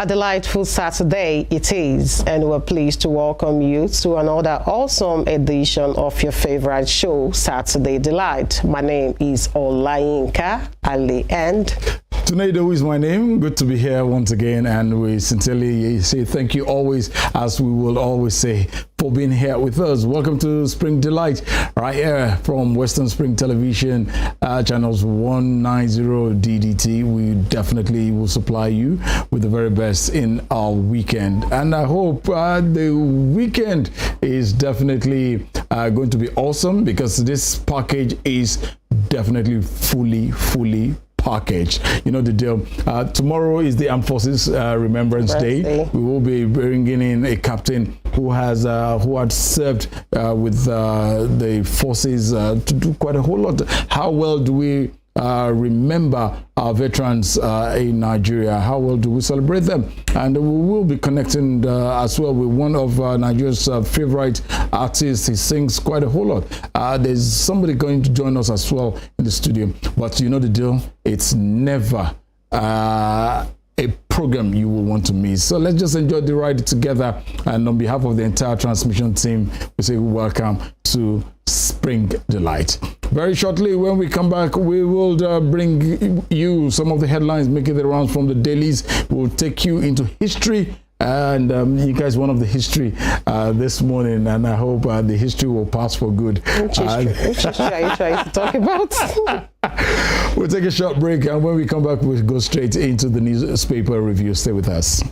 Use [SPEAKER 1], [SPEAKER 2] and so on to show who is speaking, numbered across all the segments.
[SPEAKER 1] A delightful Saturday it is, and we're pleased to welcome you to another awesome edition of your favorite show, Saturday Delight. My name is Olayinka Ali, and
[SPEAKER 2] Tunaido is my name. Good to be here once again, and we sincerely say thank you always, as we will always say, for being here with us. Welcome to Spring Delight, right here from Western Spring Television, channels 190 DDT. We definitely will supply you with the very best in our weekend, and I hope the weekend is definitely going to be awesome, because this package is definitely fully package. You know the deal. Tomorrow is the Armed Forces Remembrance Day. We will be bringing in a captain who has who had served with the forces to do quite a whole lot. How well do we remember our veterans in Nigeria? How well do we celebrate them? And we will be connecting as well with one of Nigeria's favorite artists. He sings quite a whole lot. There's somebody going to join us as well in the studio, but you know the deal, it's never a program you will want to miss. So let's just enjoy the ride together, and on behalf of the entire transmission team, we say welcome to Spring Delight. Very shortly, when we come back, we will bring you some of the headlines making the rounds from the dailies. We'll take you into history, and you guys, one of the history this morning, and I hope the history will pass for good.
[SPEAKER 1] Which history are you trying to talk about?
[SPEAKER 2] We'll take a short break, and when we come back, we'll go straight into the newspaper review. Stay with us.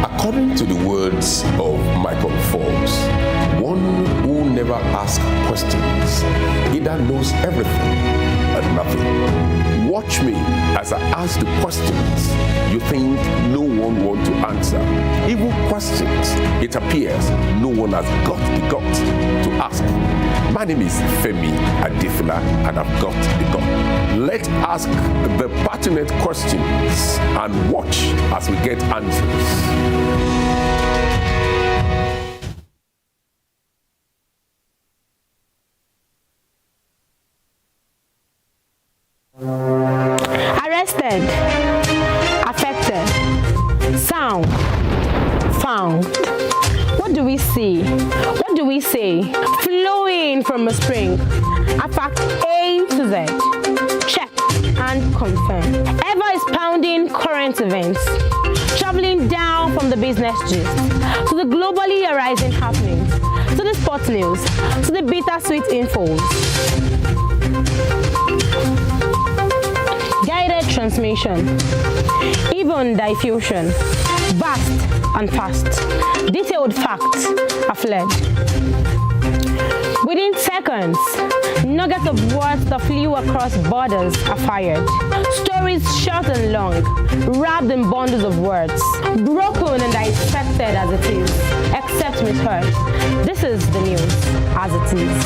[SPEAKER 3] According to the words of Michael Forbes, one who never asks questions either knows everything and nothing. Watch me as I ask the questions you think no one wants to answer. Even questions it appears no one has got the guts to ask. My name is Femi Adifula, and I've got the gut. Let's ask the pertinent questions and watch as we get answers.
[SPEAKER 4] Arrested, affected, sound, found. What do we see? What do we say? Flowing from a spring. A fact A to Z. Check and confirm. Eva is pounding current events. Traveling down from the business gist to the globally arising happenings, to the sports news, to the bittersweet infos. Guided transmission, even diffusion, vast and fast, detailed facts are fled. Within seconds, nuggets of words that flew across borders are fired. Stories short and long, wrapped in bundles of words, broken and dissected as it is, except misheard. This is the news as it is.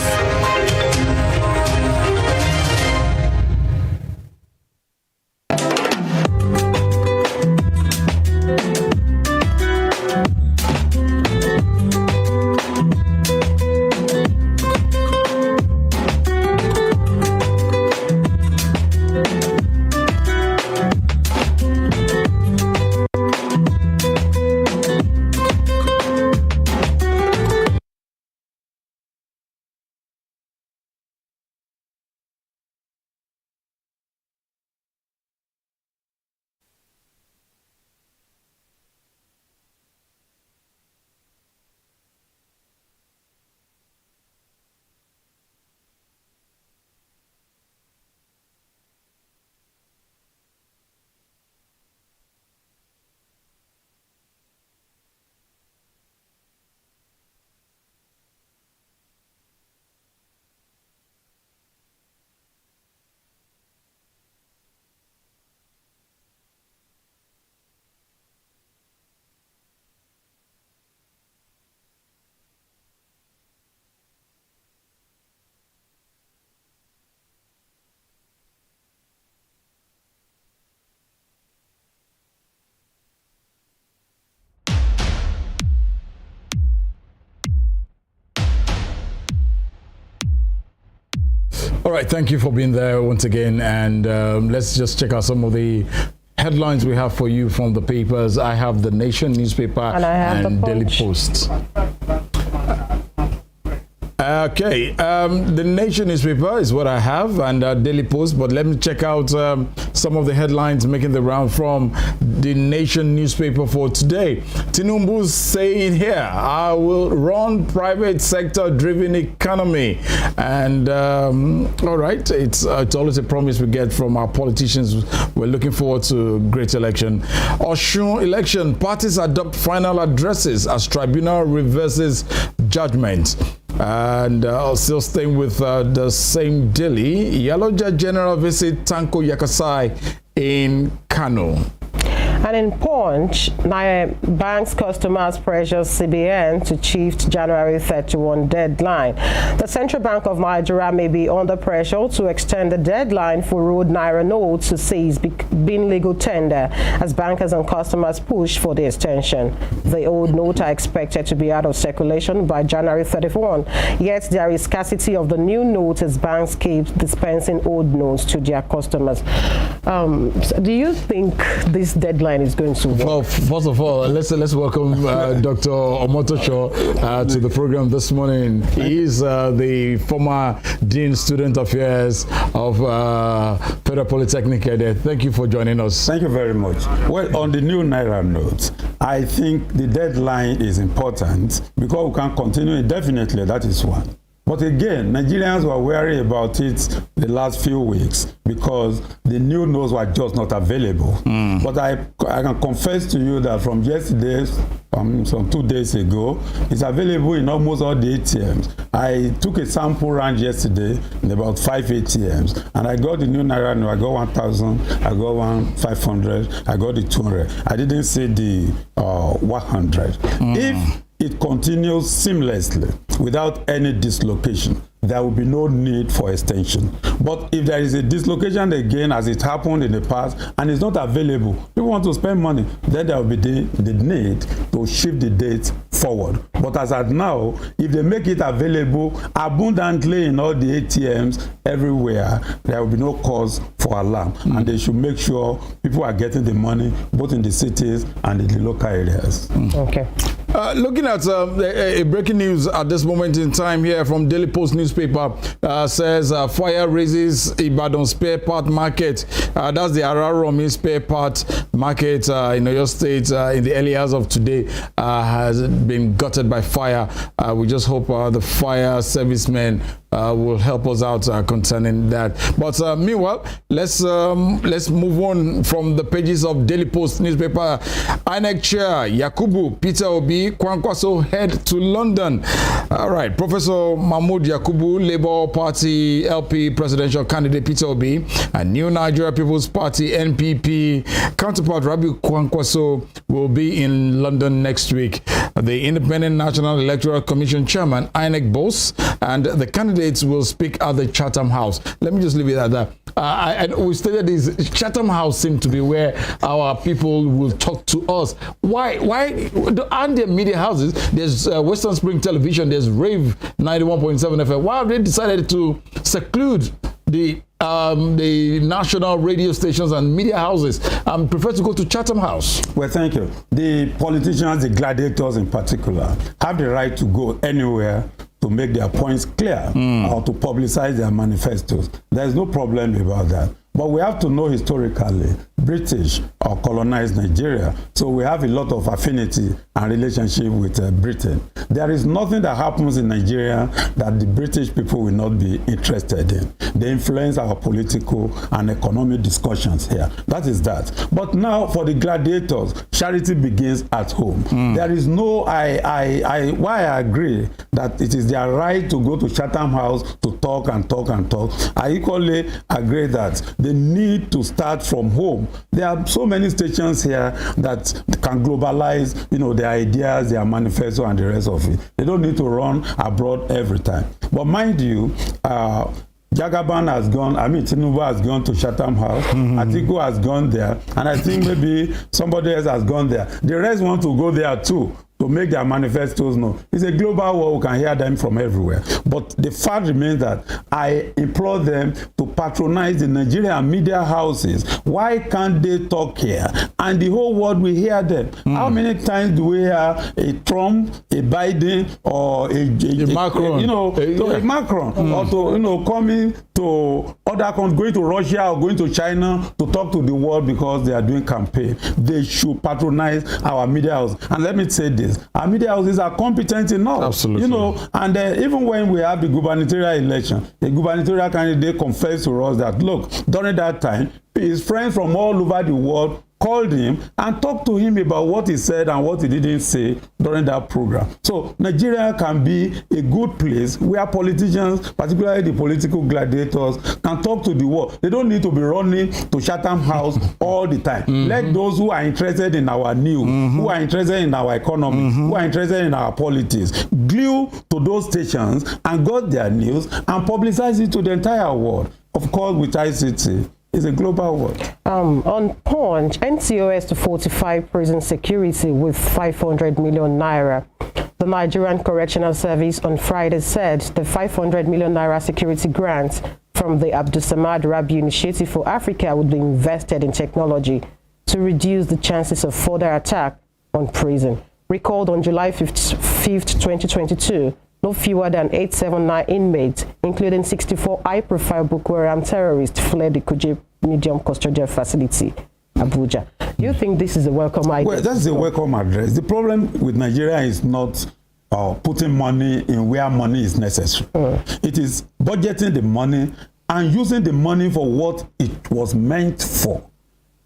[SPEAKER 2] All right, thank you for being there once again. And let's just check out some of the headlines we have for you from the papers. I have the Nation newspaper
[SPEAKER 1] and I have the
[SPEAKER 2] Daily Post. Okay, the Nation newspaper is what I have, and Daily Post, but let me check out some of the headlines making the round from the Nation newspaper for today. Tinubu's saying here, I will run private sector driven economy. And all right, it's always a promise we get from our politicians. We're looking forward to a great election. Osun election, parties adopt final addresses as tribunal reverses judgment. And still staying with the same daily, Yaloja General visit Tanko Yakasai in Kano.
[SPEAKER 1] And in Punch, Bank's customers pressure CBN to shift January 31 deadline. The Central Bank of Nigeria may be under pressure to extend the deadline for road Naira notes to cease being legal tender as bankers and customers push for the extension. The old notes are expected to be out of circulation by January 31, yet there is scarcity of the new notes as banks keep dispensing old notes to their customers. Do you think this deadline is going to work?
[SPEAKER 2] Well, first of all, let's welcome Dr. Omotosho to the program this morning. He is the former Dean Student Affairs of Federal Polytechnic. Thank you for joining us.
[SPEAKER 5] Thank you very much. Well, on the new Naira notes, I think the deadline is important because we can continue indefinitely. That is one. But again, Nigerians were wary about it the last few weeks because the new notes were just not available. But I can confess to you that from yesterday, some 2 days ago, it's available in almost all the ATMs. I took a sample run yesterday in about 5 ATMs, and I got the new Naira note. I got 1,000, I got 1,500, I got the 200. I didn't see the 100. If it continues seamlessly without any dislocation, there will be no need for extension. But if there is a dislocation again, as it happened in the past, and it's not available, people want to spend money, then there will be the need to shift the date forward. But as at now, if they make it available abundantly in all the ATMs everywhere, there will be no cause for alarm. And they should make sure people are getting the money both in the cities and in the local areas.
[SPEAKER 1] Okay.
[SPEAKER 2] Looking at a breaking news at this moment in time here from Daily Post newspaper says fire raises Ibadan spare part market. That's the Araromi spare part market in Oyo State in the early hours of today has been gutted by fire. We just hope the fire servicemen will help us out concerning that. But meanwhile, let's move on from the pages of Daily Post newspaper. INEC Chair Yakubu Peter Obi Kwankwaso head to London. All right, Professor Mahmoud Yakubu, Labour Party LP presidential candidate Peter Obi, and New Nigeria People's Party NPP counterpart Rabiu Kwankwaso will be in London next week. The Independent National Electoral Commission chairman INEC boasts, and the candidates will speak at the Chatham House. Let me just leave it at that. And we stated this, Chatham House seemed to be where our people will talk to us. Why aren't there media houses? There's Western Spring Television, there's Rave 91.7 FM. Why have they decided to seclude the national radio stations and media houses and prefer to go to Chatham House?
[SPEAKER 5] Well, thank you. The politicians, the gladiators in particular, have the right to go anywhere to make their points clear or to publicize their manifestos. There's no problem about that. But we have to know historically, British or colonized Nigeria, so we have a lot of affinity and relationship with Britain. There is nothing that happens in Nigeria that the British people will not be interested in. They influence our political and economic discussions here. That is that. But now for the gladiators, charity begins at home. There is no, why I agree that it is their right to go to Chatham House to talk and talk and talk. I equally agree that they need to start from home. There are so many stations here that can globalize, their ideas, their manifesto, and the rest of it. They don't need to run abroad every time. But mind you, Jagaban has gone, Tinubu has gone to Chatham House, Atiku has gone there, and I think maybe somebody else has gone there. The rest want to go there too, to make their manifestos known. It's a global war. We can hear them from everywhere. But the fact remains that I implore them to patronize the Nigerian media houses. Why can't they talk here? And the whole world will hear them. How many times do we hear a Trump, a Biden, or a
[SPEAKER 2] Macron?
[SPEAKER 5] A Macron, or to coming to other countries, going to Russia or going to China to talk to the world because they are doing campaign. They should patronize our media houses. And let me say this: our media houses are competent enough.
[SPEAKER 2] Absolutely.
[SPEAKER 5] And even when we have the gubernatorial election, the gubernatorial candidate confessed to us that, look, during that time, his friends from all over the world called him and talked to him about what he said and what he didn't say during that program. So Nigeria can be a good place where politicians, particularly the political gladiators, can talk to the world. They don't need to be running to Chatham House all the time. Let those who are interested in our news, who are interested in our economy, who are interested in our politics, glue to those stations and got their news and publicize it to the entire world. Of course, with ICT, it's a global world.
[SPEAKER 1] On Punch, NCOS to fortify prison security with 500 million naira. The Nigerian Correctional Service on Friday said the 500 million naira security grant from the Abdulsamad Rabi Initiative for Africa would be invested in technology to reduce the chances of further attack on prison. Recalled on July 5th, 2022, no fewer than 879 inmates, including 64 high-profile Boko Haram terrorists, fled the Kuje Medium Custodial Facility, Abuja. Do you think this is a welcome idea?
[SPEAKER 5] Well, that's a welcome address. The problem with Nigeria is not putting money in where money is necessary. It is budgeting the money and using the money for what it was meant for.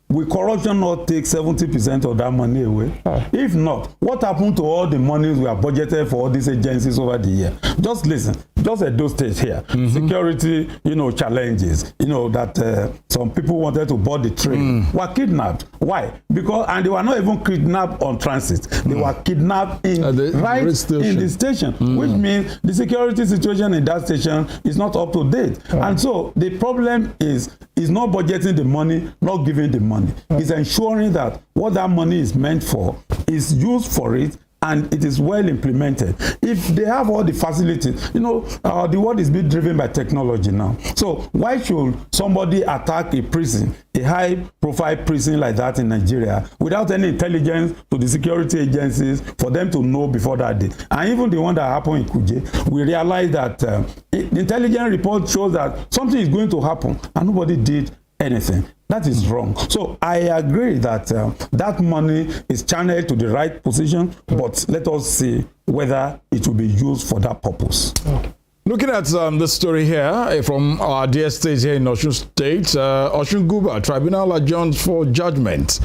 [SPEAKER 5] Will corruption not take 70% of that money away? If not, what happened to all the monies we have budgeted for all these agencies over the year? Just listen, just at those states here, security, challenges, that some people wanted to board the train, were kidnapped. Why? Because, and they were not even kidnapped on transit. They were kidnapped in in the station, which means the security situation in that station is not up to date. And so the problem is not budgeting the money, not giving the money. It's ensuring that what that money is meant for is used for it and it is well implemented. If they have all the facilities, the world is being driven by technology now. So why should somebody attack a prison, a high-profile prison like that in Nigeria, without any intelligence to the security agencies for them to know before that day? And even the one that happened in Kuje, we realized that the intelligence report shows that something is going to happen, and nobody did anything. That is wrong. So I agree that that money is channeled to the right position, but let us see whether it will be used for that purpose.
[SPEAKER 2] Looking at the story here from our dear state here in Osun State, Osun Guba Tribunal adjourned for judgment.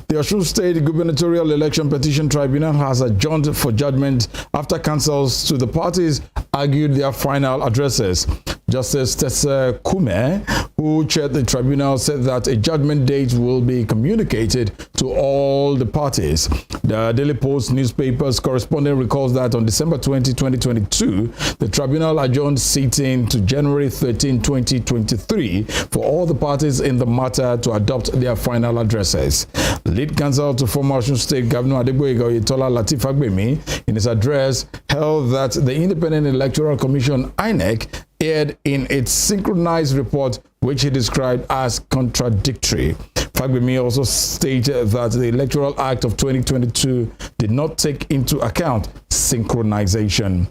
[SPEAKER 2] The Osun State Gubernatorial Election Petition Tribunal has adjourned for judgment after counsels to the parties argued their final addresses. Justice Tessa Kume, who chaired the tribunal, said that a judgment date will be communicated to all the parties. The Daily Post newspaper's correspondent recalls that on December 20, 2022, the tribunal adjourned sitting to January 13, 2023 for all the parties in the matter to adopt their final addresses. Lead counsel to former Osun State Governor Adegboyega Oyetola Lateef Fagbemi, in his address, held that the Independent Electoral Commission, INEC, aired in its synchronized report, which he described as contradictory. Fagbemi also stated that the Electoral Act of 2022 did not take into account synchronization.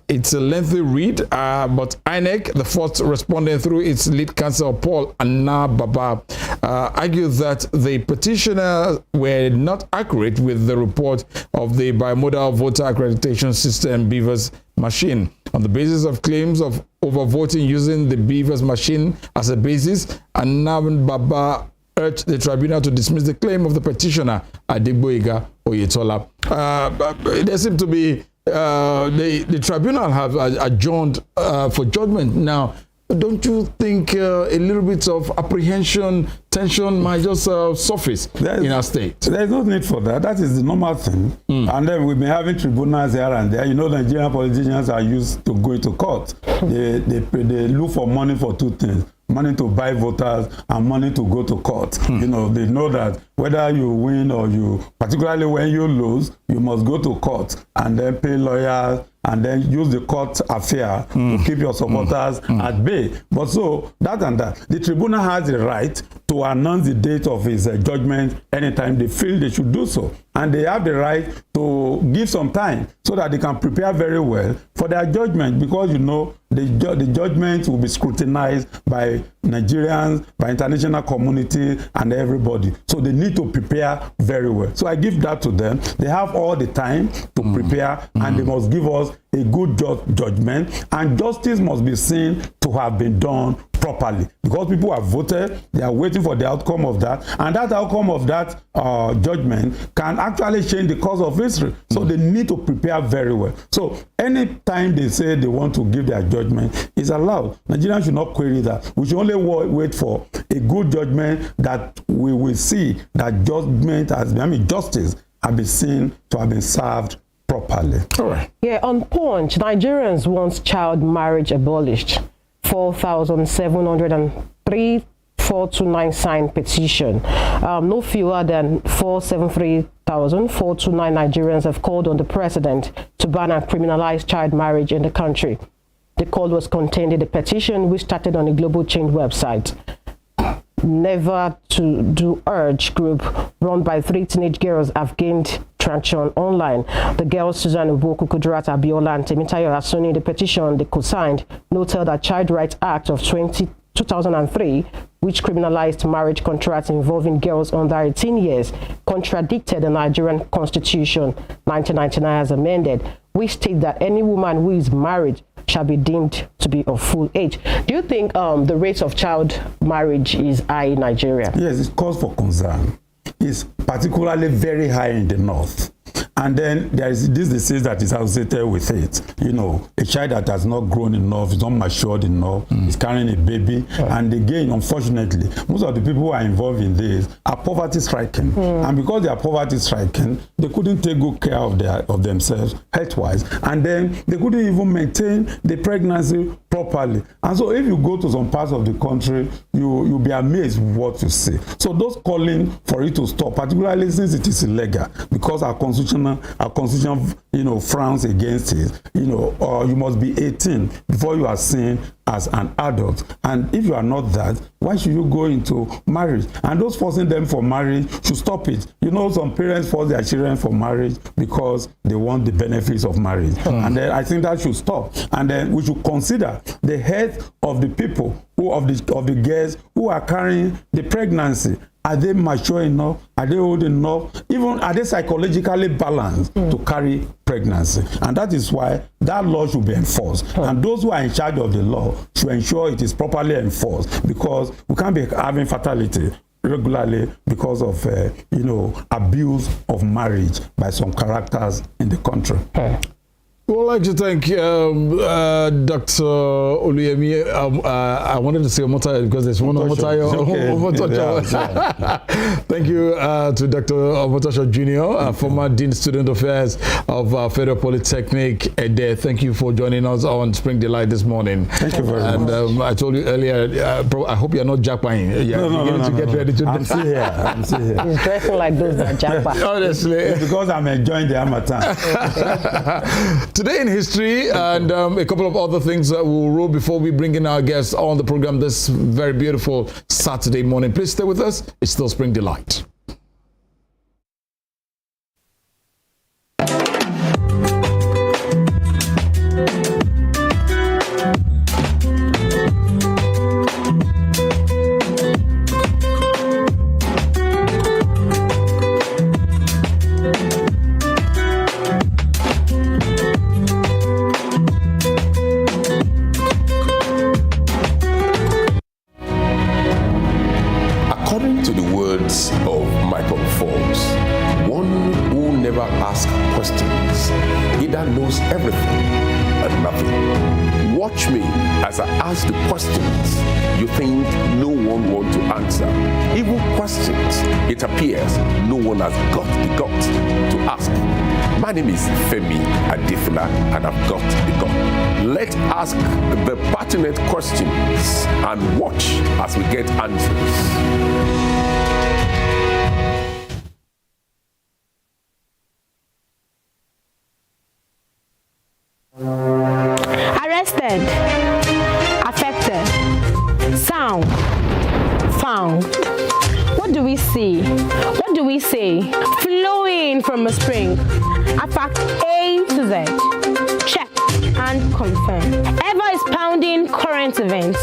[SPEAKER 2] It's a lengthy read, but INEC, the first respondent through its lead counsel, Paul Anababa, argued that the petitioner were not accurate with the report of the Bimodal Voter Accreditation System, BVAS machine. On the basis of claims of overvoting using the BVAS machine as a basis, Anababa urged the tribunal to dismiss the claim of the petitioner, Adegboyega Oyetola. There seemed to be the tribunal have adjourned for judgment. Now, don't you think a little bit of apprehension, tension might just surface in our state?
[SPEAKER 5] There's no need for that. That is the normal thing. And then we've been having tribunals here and there. Nigerian politicians are used to going to court. They look for money for two things: money to buy voters and money to go to court. They know that whether you win or you, particularly when you lose, you must go to court and then pay lawyers and then use the court affair to keep your supporters at bay. But so, that and that. The tribunal has the right to announce the date of his judgment anytime they feel they should do so. And they have the right to give some time so that they can prepare very well for their judgment, because you know the judgment will be scrutinized by Nigerians, by international community and everybody. So they need to prepare very well. So I give that to them. They have all the time to prepare and they must give us a good judgment, and justice must be seen to have been done properly, because people have voted, they are waiting for the outcome of that, and that outcome of that judgment can actually change the course of history. So they need to prepare very well. So anytime they say they want to give their judgment, is allowed. Nigerians should not query that. We should only wait for a good judgment that we will see that judgment has been, justice has been seen to have been served properly.
[SPEAKER 2] All right.
[SPEAKER 1] Yeah, on Punch, Nigerians want child marriage abolished. 4,703 429 signed petition. No fewer than 473,429 Nigerians have called on the president to ban and criminalize child marriage in the country. The call was contained in the petition, which started on the Global Change website. Never to Do Urge group, run by 3 teenage girls, have gained traction online. The girls Susan Uboku, Kudirat Abiola, and Temitayo Asuni, the petition they co-signed, noted that Child Rights Act of 2003, which criminalized marriage contracts involving girls under 18 years, contradicted the Nigerian Constitution 1999 as amended, which states that any woman who is married shall be deemed to be of full age. Do you think the rate of child marriage is high in Nigeria?
[SPEAKER 5] Yes, it's cause for concern. It's particularly very high in the north. And then there is this disease that is associated with it. You know, a child that has not grown enough, is not matured enough, is carrying a baby. And again, unfortunately, most of the people who are involved in this are poverty stricken. And because they are poverty stricken, they couldn't take good care of themselves health-wise. And then they couldn't even maintain the pregnancy properly. And so if you go to some parts of the country, you'll be amazed what you see. So those calling for it to stop, particularly since it is illegal, because our constitution, you know, frowns against it. You know, you must be 18 before you are seen as an adult. And if you are not that, why should you go into marriage? And those forcing them for marriage should stop it. You know, some parents force their children for marriage because they want the benefits of marriage. And then I think that should stop. And then we should consider the health of the people, of the girls who are carrying the pregnancy. Are they mature enough? Are they old enough? Even are they psychologically balanced to carry pregnancy? And that is why that law should be enforced. And those who are in charge of the law should ensure it is properly enforced, because we can't be having fatality regularly because of you know, abuse of marriage by some characters in the country.
[SPEAKER 2] I would like to thank Dr. Oluyemi. I wanted to say Omotayo because there's one Omotayo. Thank you to Dr. Omotayo Jr., former Dean Student Affairs of Federal Polytechnic Ede. Thank you for joining us on Spring Delight this morning.
[SPEAKER 5] Thank you very much.
[SPEAKER 2] And I told you earlier, I hope you're not jackpine.
[SPEAKER 5] No.
[SPEAKER 2] Get ready to
[SPEAKER 5] I'm still here.
[SPEAKER 1] He's dressing like those that jackpot.
[SPEAKER 2] Honestly.
[SPEAKER 5] It's because I'm enjoying the Harmattan.
[SPEAKER 2] Today in history and a couple of other things that will roll before we bring in our guests on the program this very beautiful Saturday morning. Please stay with us. It's still Spring Delight.
[SPEAKER 3] According to the words of Michael Forbes, one who never asks questions either knows everything and nothing. Watch me as I ask the questions you think no one wants to answer. Even questions it appears no one has got the guts to ask. My name is Femi Adifula and I've got the gut. Let's ask the pertinent questions and watch as we get answers.
[SPEAKER 4] sound, found. What do we see? What do we say? Flowing from a spring. A fact A to Z. Check and confirm. Eva is pounding current events,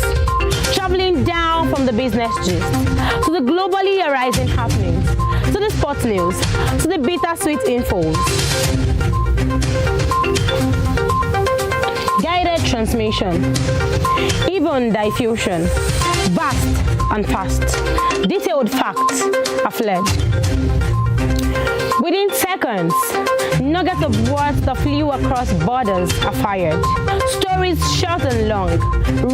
[SPEAKER 4] traveling down from the business gist to the globally arising happenings, to the sports news, to the bittersweet infos. Guided transmission, even diffusion, vast and fast. Detailed facts are fled. Within seconds, nuggets of words that flew across borders are fired. Stories short and long,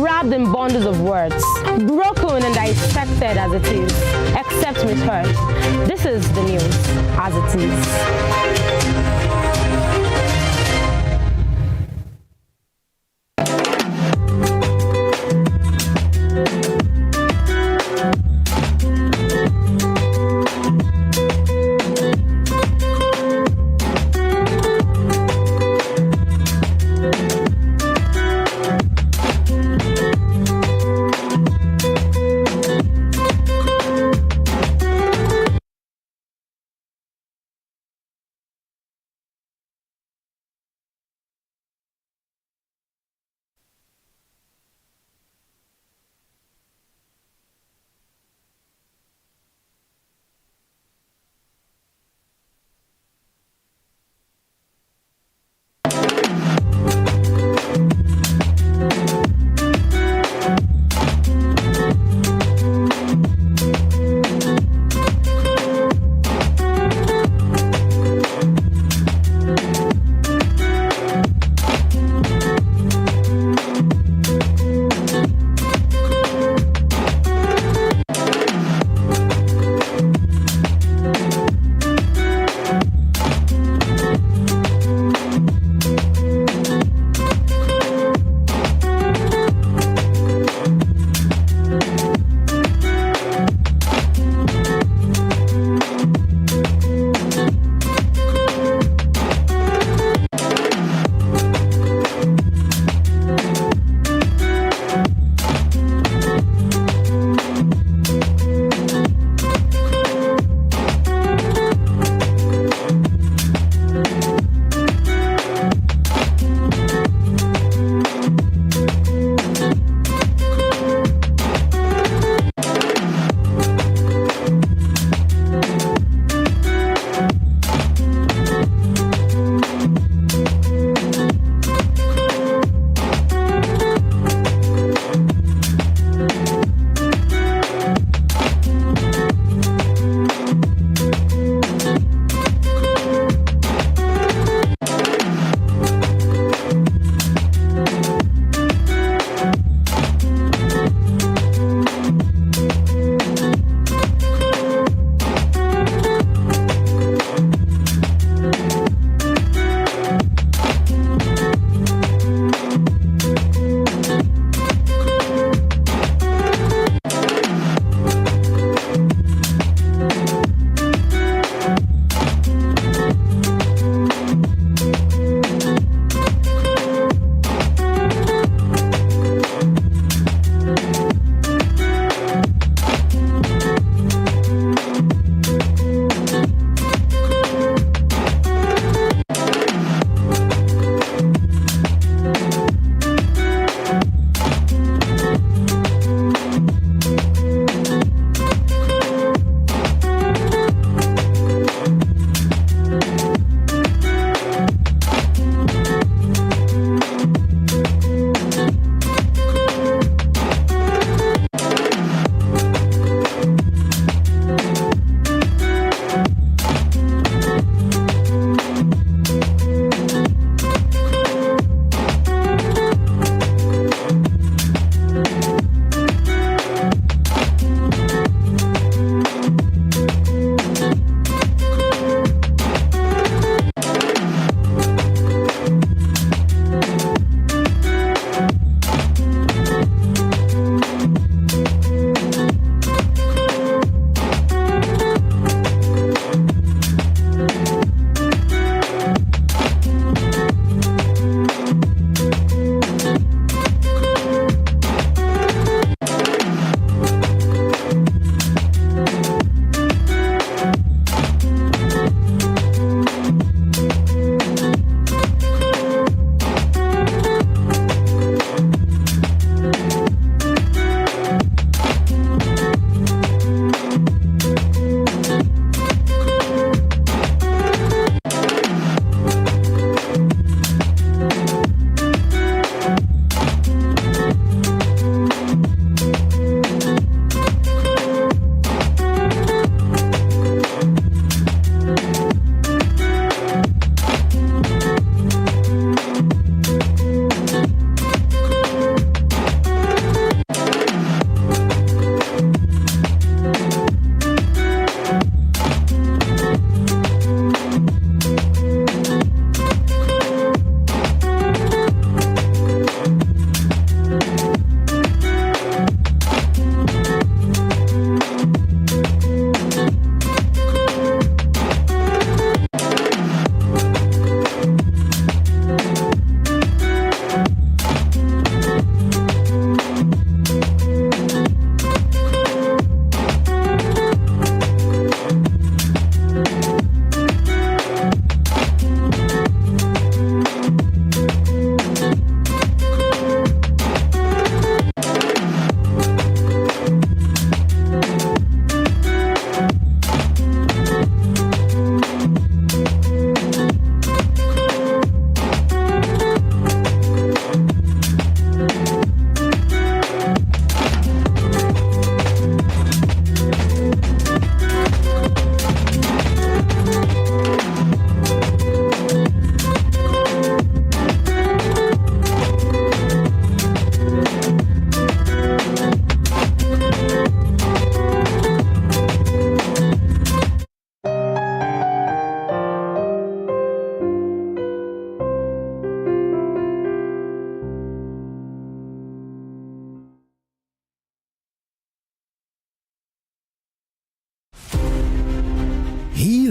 [SPEAKER 4] wrapped in bundles of words, broken and dissected as it is, except misheard. This is the news as it is.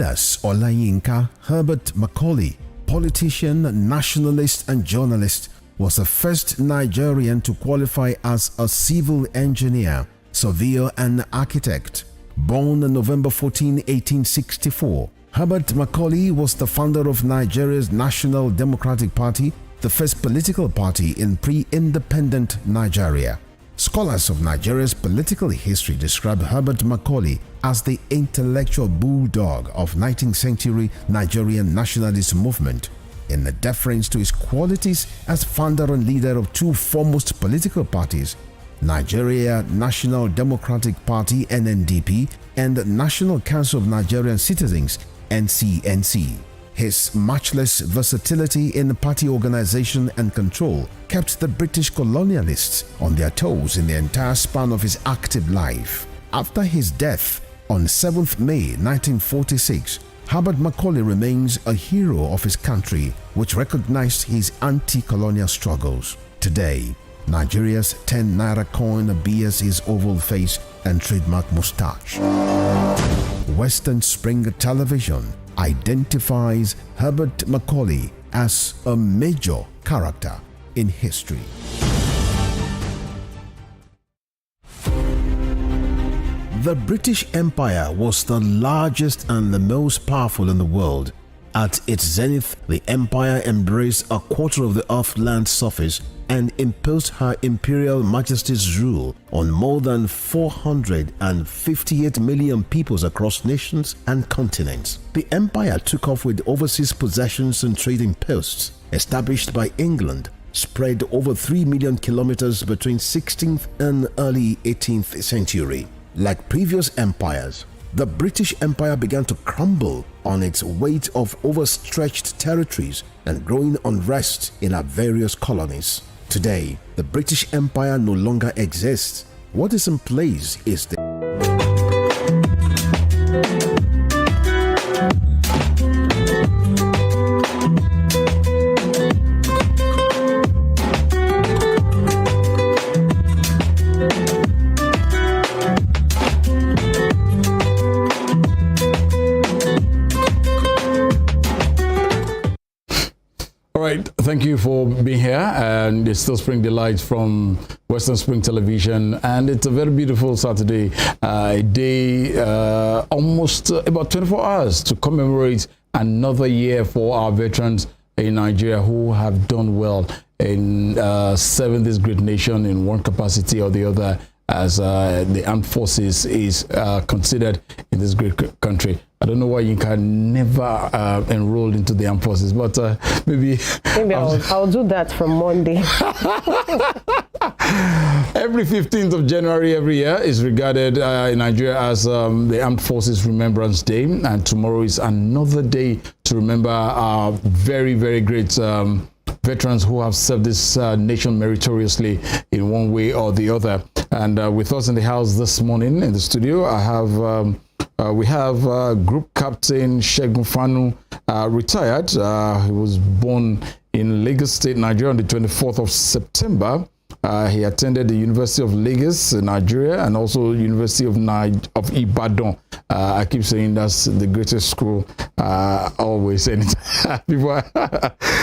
[SPEAKER 6] Silas Olayinka Herbert Macaulay, politician, nationalist and journalist, was the first Nigerian to qualify as a civil engineer, surveyor and architect. Born on November 14, 1864, Herbert Macaulay was the founder of Nigeria's National Democratic Party, the first political party in pre-independent Nigeria. Scholars of Nigeria's political history describe Herbert Macaulay as the intellectual bulldog of 19th century Nigerian nationalist movement, in the deference to his qualities as founder and leader of two foremost political parties, Nigeria National Democratic Party (NNDP) and National Council of Nigerian Citizens (NCNC). His matchless versatility in party organization and control kept the British colonialists on their toes in the entire span of his active life. After his death on 7th May 1946, Herbert Macaulay remains a hero of his country, which recognized his anti-colonial struggles. Today, Nigeria's 10 naira coin bears his oval face and trademark moustache. Western Spring Television identifies Herbert Macaulay as a major character in history. The British Empire was the largest and the most powerful in the world. At its zenith, the empire embraced a quarter of the Earth's land surface and imposed her imperial majesty's rule on more than 458 million peoples across nations and continents. The empire took off with overseas possessions and trading posts established by England, spread over 3 million kilometers between 16th and early 18th century. Like previous empires, the British Empire began to crumble on its weight of overstretched territories and growing unrest in our various colonies. Today, the British Empire no longer exists. What is in place is the
[SPEAKER 2] Thank you for being here, and it's still Spring Delight from Western Spring Television, and it's a very beautiful Saturday, a day almost about 24 hours to commemorate another year for our veterans in Nigeria who have done well in serving this great nation in one capacity or the other, as the armed forces is considered in this great country. I don't know why you can never enroll into the armed forces, but maybe
[SPEAKER 1] I'll do that from Monday.
[SPEAKER 2] Every 15th of January every year is regarded in Nigeria as the Armed Forces Remembrance Day, and tomorrow is another day to remember our very, very great veterans who have served this nation meritoriously in one way or the other. And with us in the house this morning in the studio, I have we have Group Captain Segun Fanu, retired. He was born in Lagos State, Nigeria on the 24th of September. He attended the University of Lagos in Nigeria and also University of Ibadan. I keep saying that's the greatest school always. Anytime.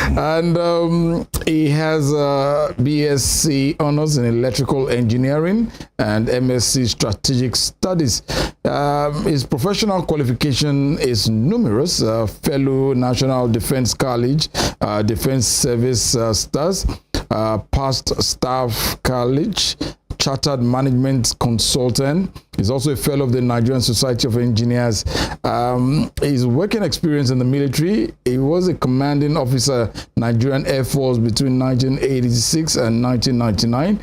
[SPEAKER 2] And he has BSc Honors in Electrical Engineering and MSc Strategic Studies. His professional qualification is numerous. Fellow National Defense College, Defense Service Stars, Past Staff College, Chartered Management Consultant. He's also a fellow of the Nigerian Society of Engineers. His working experience in the military: he was a commanding officer, Nigerian Air Force between 1986 and 1999.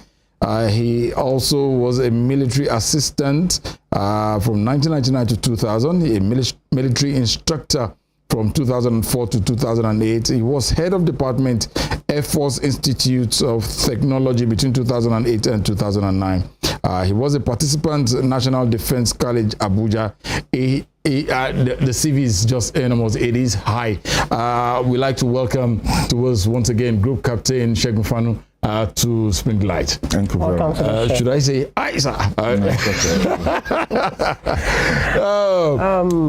[SPEAKER 2] He also was a military assistant from 1999 to 2000, a military instructor from 2004 to 2008. He was head of department, Air Force Institute of Technology between 2008 and 2009. He was a participant National Defense College, Abuja. The CV is just enormous. It is high. We'd like to welcome to us once again Group Captain Segun Fanu. to Spring Light.
[SPEAKER 3] Thank you very much.
[SPEAKER 2] Should I say, aye, sir?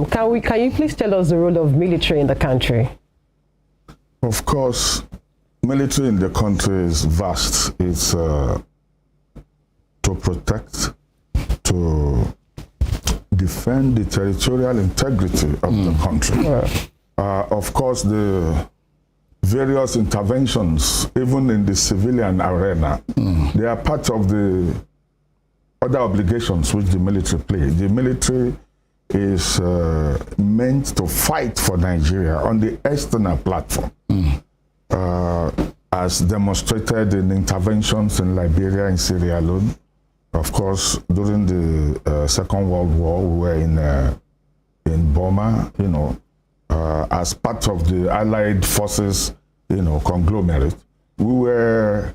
[SPEAKER 1] Can you please tell us the role of military in the country?
[SPEAKER 3] Of course, military in the country is vast. It's to protect, to defend the territorial integrity of the country. Of course, the various interventions, even in the civilian arena, they are part of the other obligations which the military play. The military is meant to fight for Nigeria on the external platform, as demonstrated in interventions in Liberia and Sierra Leone. Of course, during the Second World War, we were in Burma, as part of the Allied forces, conglomerate. We were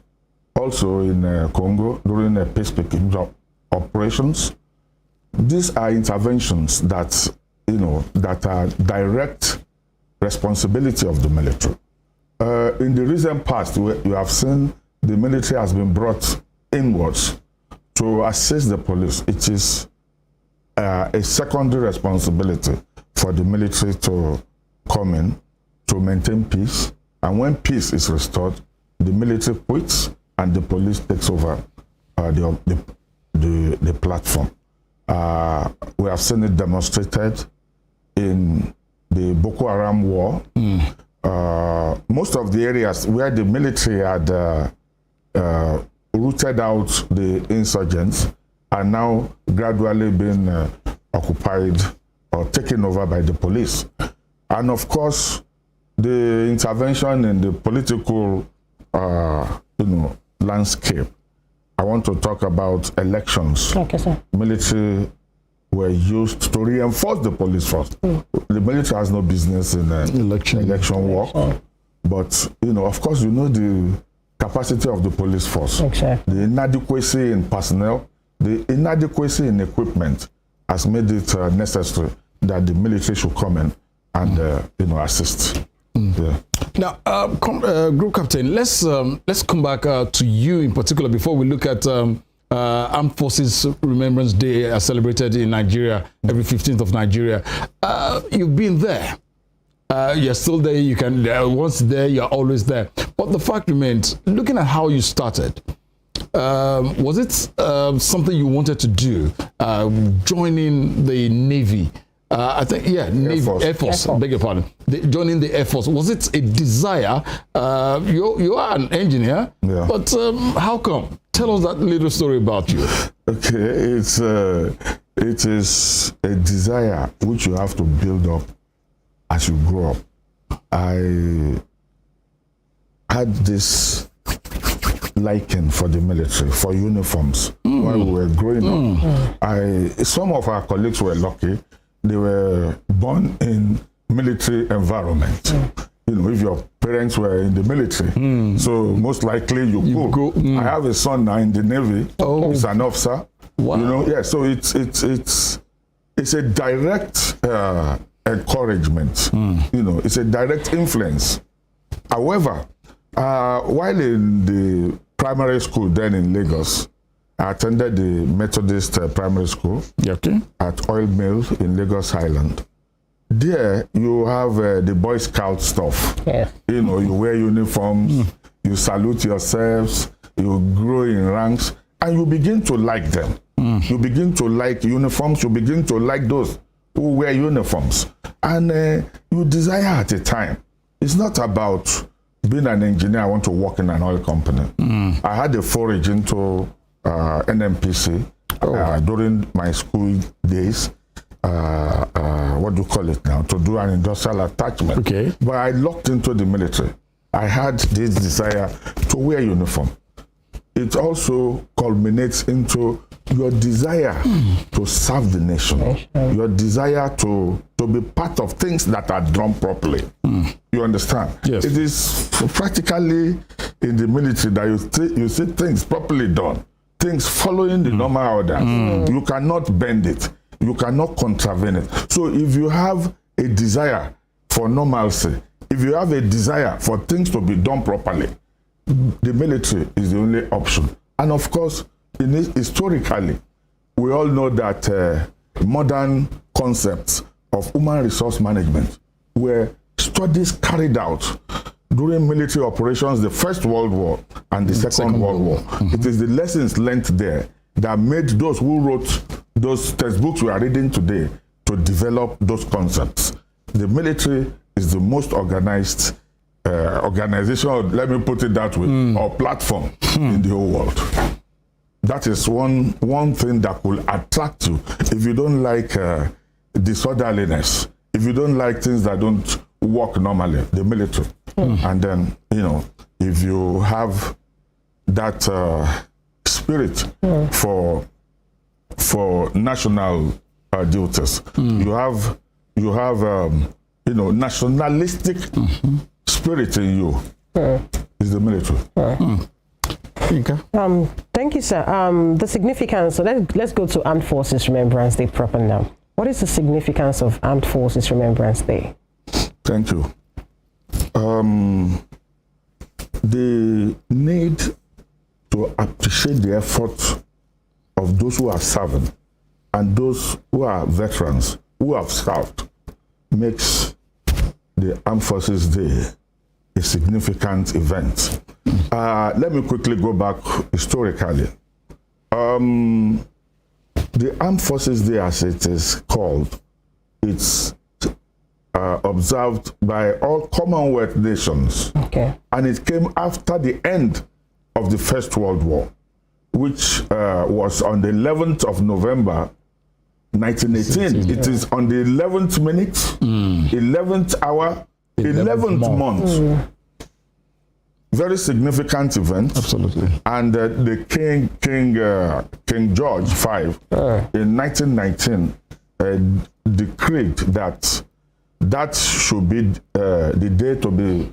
[SPEAKER 3] also in Congo during the peacekeeping operations. These are interventions that, that are direct responsibility of the military. In the recent past, you have seen the military has been brought inwards to assist the police. It is a secondary responsibility for the military to come in to maintain peace. And when peace is restored, the military quits and the police takes over the platform. We have seen it demonstrated in the Boko Haram war. Most of the areas where the military had rooted out the insurgents are now gradually being occupied or taken over by the police. And of course, the intervention in the political landscape. I want to talk about elections. Okay, sir. Military were used to reinforce the police force. The military has no business in election work. But, of course, the capacity of the police force. Exactly. The inadequacy in personnel, the inadequacy in equipment has made it necessary that the military should come in and, assist. Yeah.
[SPEAKER 2] Now, Group Captain, let's come back to you in particular before we look at Armed Forces Remembrance Day celebrated in Nigeria every 15th of Nigeria. You've been there. You're still there. You can once there, you're always there. But the fact remains, looking at how you started, was it something you wanted to do, joining the Navy? I think, Navy, Air Force. Beg your pardon. Joining the Air Force, was it a desire? You are an engineer, but how come? Tell us that little story about you.
[SPEAKER 3] Okay, it is a desire which you have to build up as you grow up. I had this liking for the military, for uniforms, while we were growing up. Some of our colleagues were lucky. They were born in military environment. If your parents were in the military, so most likely you go. I have a son now in the Navy. He's an officer. Wow. So it's a direct encouragement. It's a direct influence. However, while in the primary school then in Lagos, I attended the Methodist primary school at Oil Mill in Lagos Island. There you have the Boy Scout stuff. Yeah. You wear uniforms, you salute yourselves, you grow in ranks, and you begin to like them. You begin to like uniforms, you begin to like those who wear uniforms. And you desire at a time. It's not about being an engineer, I want to work in an oil company. I had a forage into NMPC during my school days. What do you call it now? To do an industrial attachment. Okay. But I locked into the military. I had this desire to wear uniform. It also culminates into your desire to serve the nation, your desire to be part of things that are done properly. You understand? Yes. It is practically in the military that you see things properly done, things following the normal order. You cannot bend it. You cannot contravene it. So if you have a desire for normalcy, if you have a desire for things to be done properly,
[SPEAKER 7] the military is the only option. And of course, historically, we all know that modern concepts of human resource management were studies carried out during military operations, the First World War and the Second World War. It is the lessons learned there that made those who wrote those textbooks we are reading today to develop those concepts. The military is the most organized organization, let me put it that way, or platform in the whole world. That is one thing that will attract you if you don't like disorderliness, if you don't like things that don't work normally, the military. And then, if you have that spirit for national duties, you have nationalistic spirit in you. Is the military.
[SPEAKER 1] Thank you, sir. The significance, so let's go to Armed Forces Remembrance Day proper now. What is the significance of Armed Forces Remembrance Day?
[SPEAKER 7] Thank you. The need to appreciate the effort of those who are serving and those who are veterans who have served makes the Armed Forces Day a significant event. Let me quickly go back historically. The Armed Forces Day, as it is called, it's observed by all Commonwealth nations.
[SPEAKER 1] Okay.
[SPEAKER 7] And it came after the end of the First World War, which was on the 11th of November, 1918. It is on the 11th minute, 11th hour, 11th month. Very significant event.
[SPEAKER 2] Absolutely.
[SPEAKER 7] And the King George V in 1919 decreed that should be the day to be,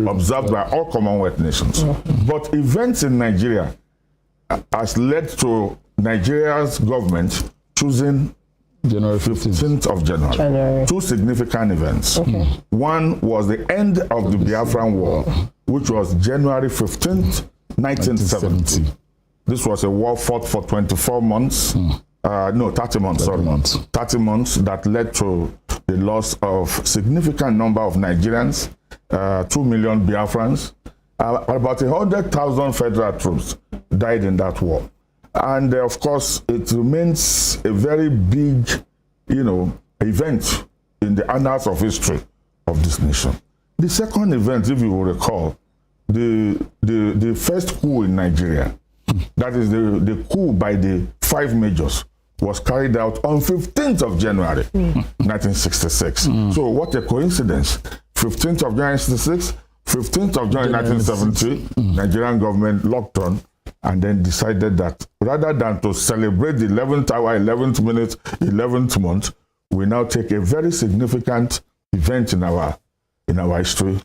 [SPEAKER 7] observed by all Commonwealth nations. But events in Nigeria has led to Nigeria's government choosing
[SPEAKER 2] January
[SPEAKER 7] 15th of January. Two significant events. One was the end of the Biafran War, which was January 15th, 1970. This was a war fought for 24 months. 30 months, 30 months that led to the loss of significant number of Nigerians, 2 million Biafrans, about 100,000 federal troops died in that war. And of course, it remains a very big, event in the annals of history of this nation. The second event, if you will recall, the first coup in Nigeria, that is the coup by the 5 majors, was carried out on 15th of January, 1966. So what a coincidence. 15th of January 1966, 15th of January 1970, Nigerian government locked on and then decided that rather than to celebrate the 11th hour, 11th minute, 11th month, we now take a very significant event in our history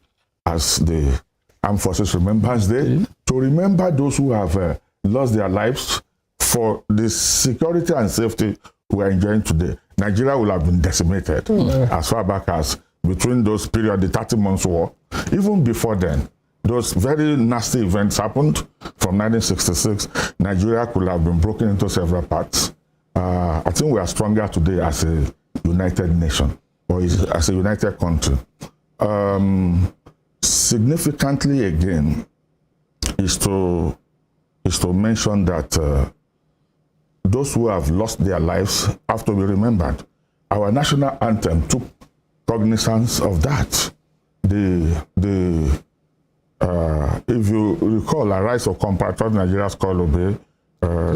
[SPEAKER 7] as the Armed Forces Remembrance Day, to remember those who have lost their lives for the security and safety we are enjoying today. Nigeria will have been decimated as far back as between those period, the 30 months war. Even before then, those very nasty events happened from 1966. Nigeria could have been broken into several parts. I think we are stronger today as a united nation, or as a united country. Significantly again is to mention that those who have lost their lives have to be remembered. Our national anthem took cognizance of that. If you recall, a rise of compatriot Nigeria's call obey, our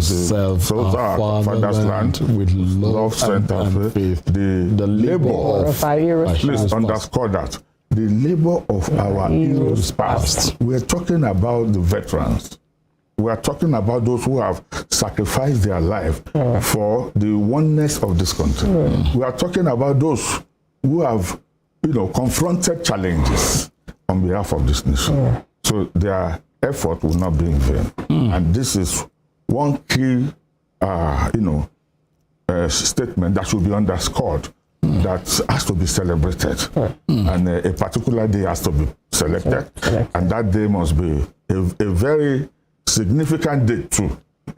[SPEAKER 7] father's land with love, strength, and faith. The labor of our heroes. Please underscore that. The labor of our heroes past. We're talking about the veterans. We are talking about those who have sacrificed their life for the oneness of this country. We are talking about those who have, confronted challenges on behalf of this nation. So their effort will not be in vain. And this is one key, statement that should be underscored, that has to be celebrated. And a particular day has to be selected. And that day must be a very significant date too,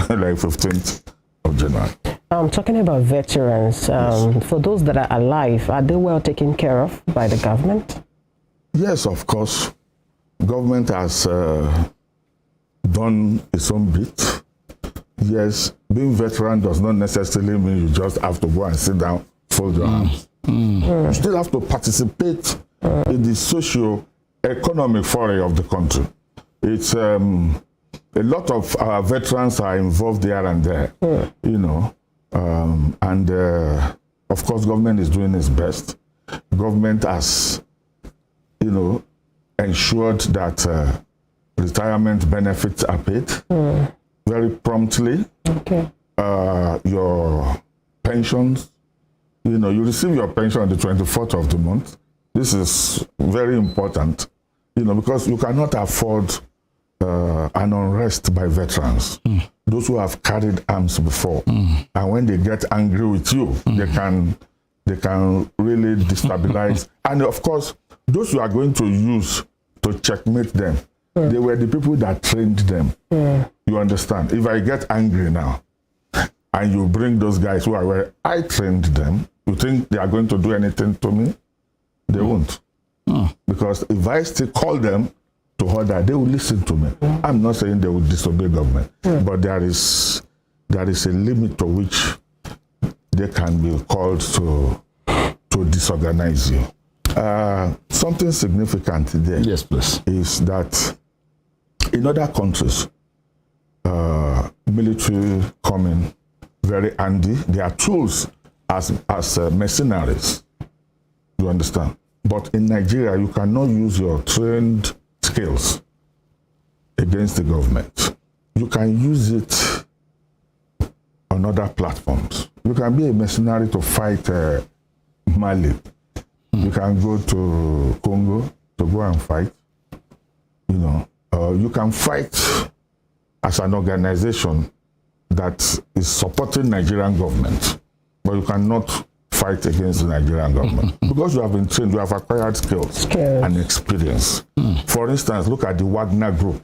[SPEAKER 7] like 15th of January.
[SPEAKER 1] Talking about veterans, for those that are alive, are they well taken care of by the government?
[SPEAKER 7] Yes, of course. Government has done its own bit. Yes, being veteran does not necessarily mean you just have to go and sit down, fold your arms. You still have to participate in the socio-economic foray of the country. It's a lot of our veterans are involved here and there, you know, and of course, government is doing its best. Government has, you know, ensured that retirement benefits are paid very promptly.
[SPEAKER 1] Okay.
[SPEAKER 7] Your pensions, you know, you receive your pension on the 24th of the month. This is very important, you know, because you cannot afford an unrest by veterans. Those who have carried arms before, and when they get angry with you, they can really destabilize. And of course, those you are going to use to checkmate them, they were the people that trained them. You understand? If I get angry now, and you bring those guys who are where I trained them, you think they are going to do anything to me? They won't. Because if I still call them to order, they will listen to me. I'm not saying they will disobey government, but there is a limit to which they can be called to disorganize you. Something significant there,
[SPEAKER 2] Yes, please.
[SPEAKER 7] is that in other countries, military come in very handy. They are tools as mercenaries. You understand? But in Nigeria, you cannot use your trained skills against the government. You can use it on other platforms. You can be a mercenary to fight Mali. You can go to Congo to go and fight. You know, you can fight as an organization that is supporting Nigerian government, but you cannot fight against the Nigerian government because you have been trained, you have acquired skills and experience. For instance, look at the Wagner Group.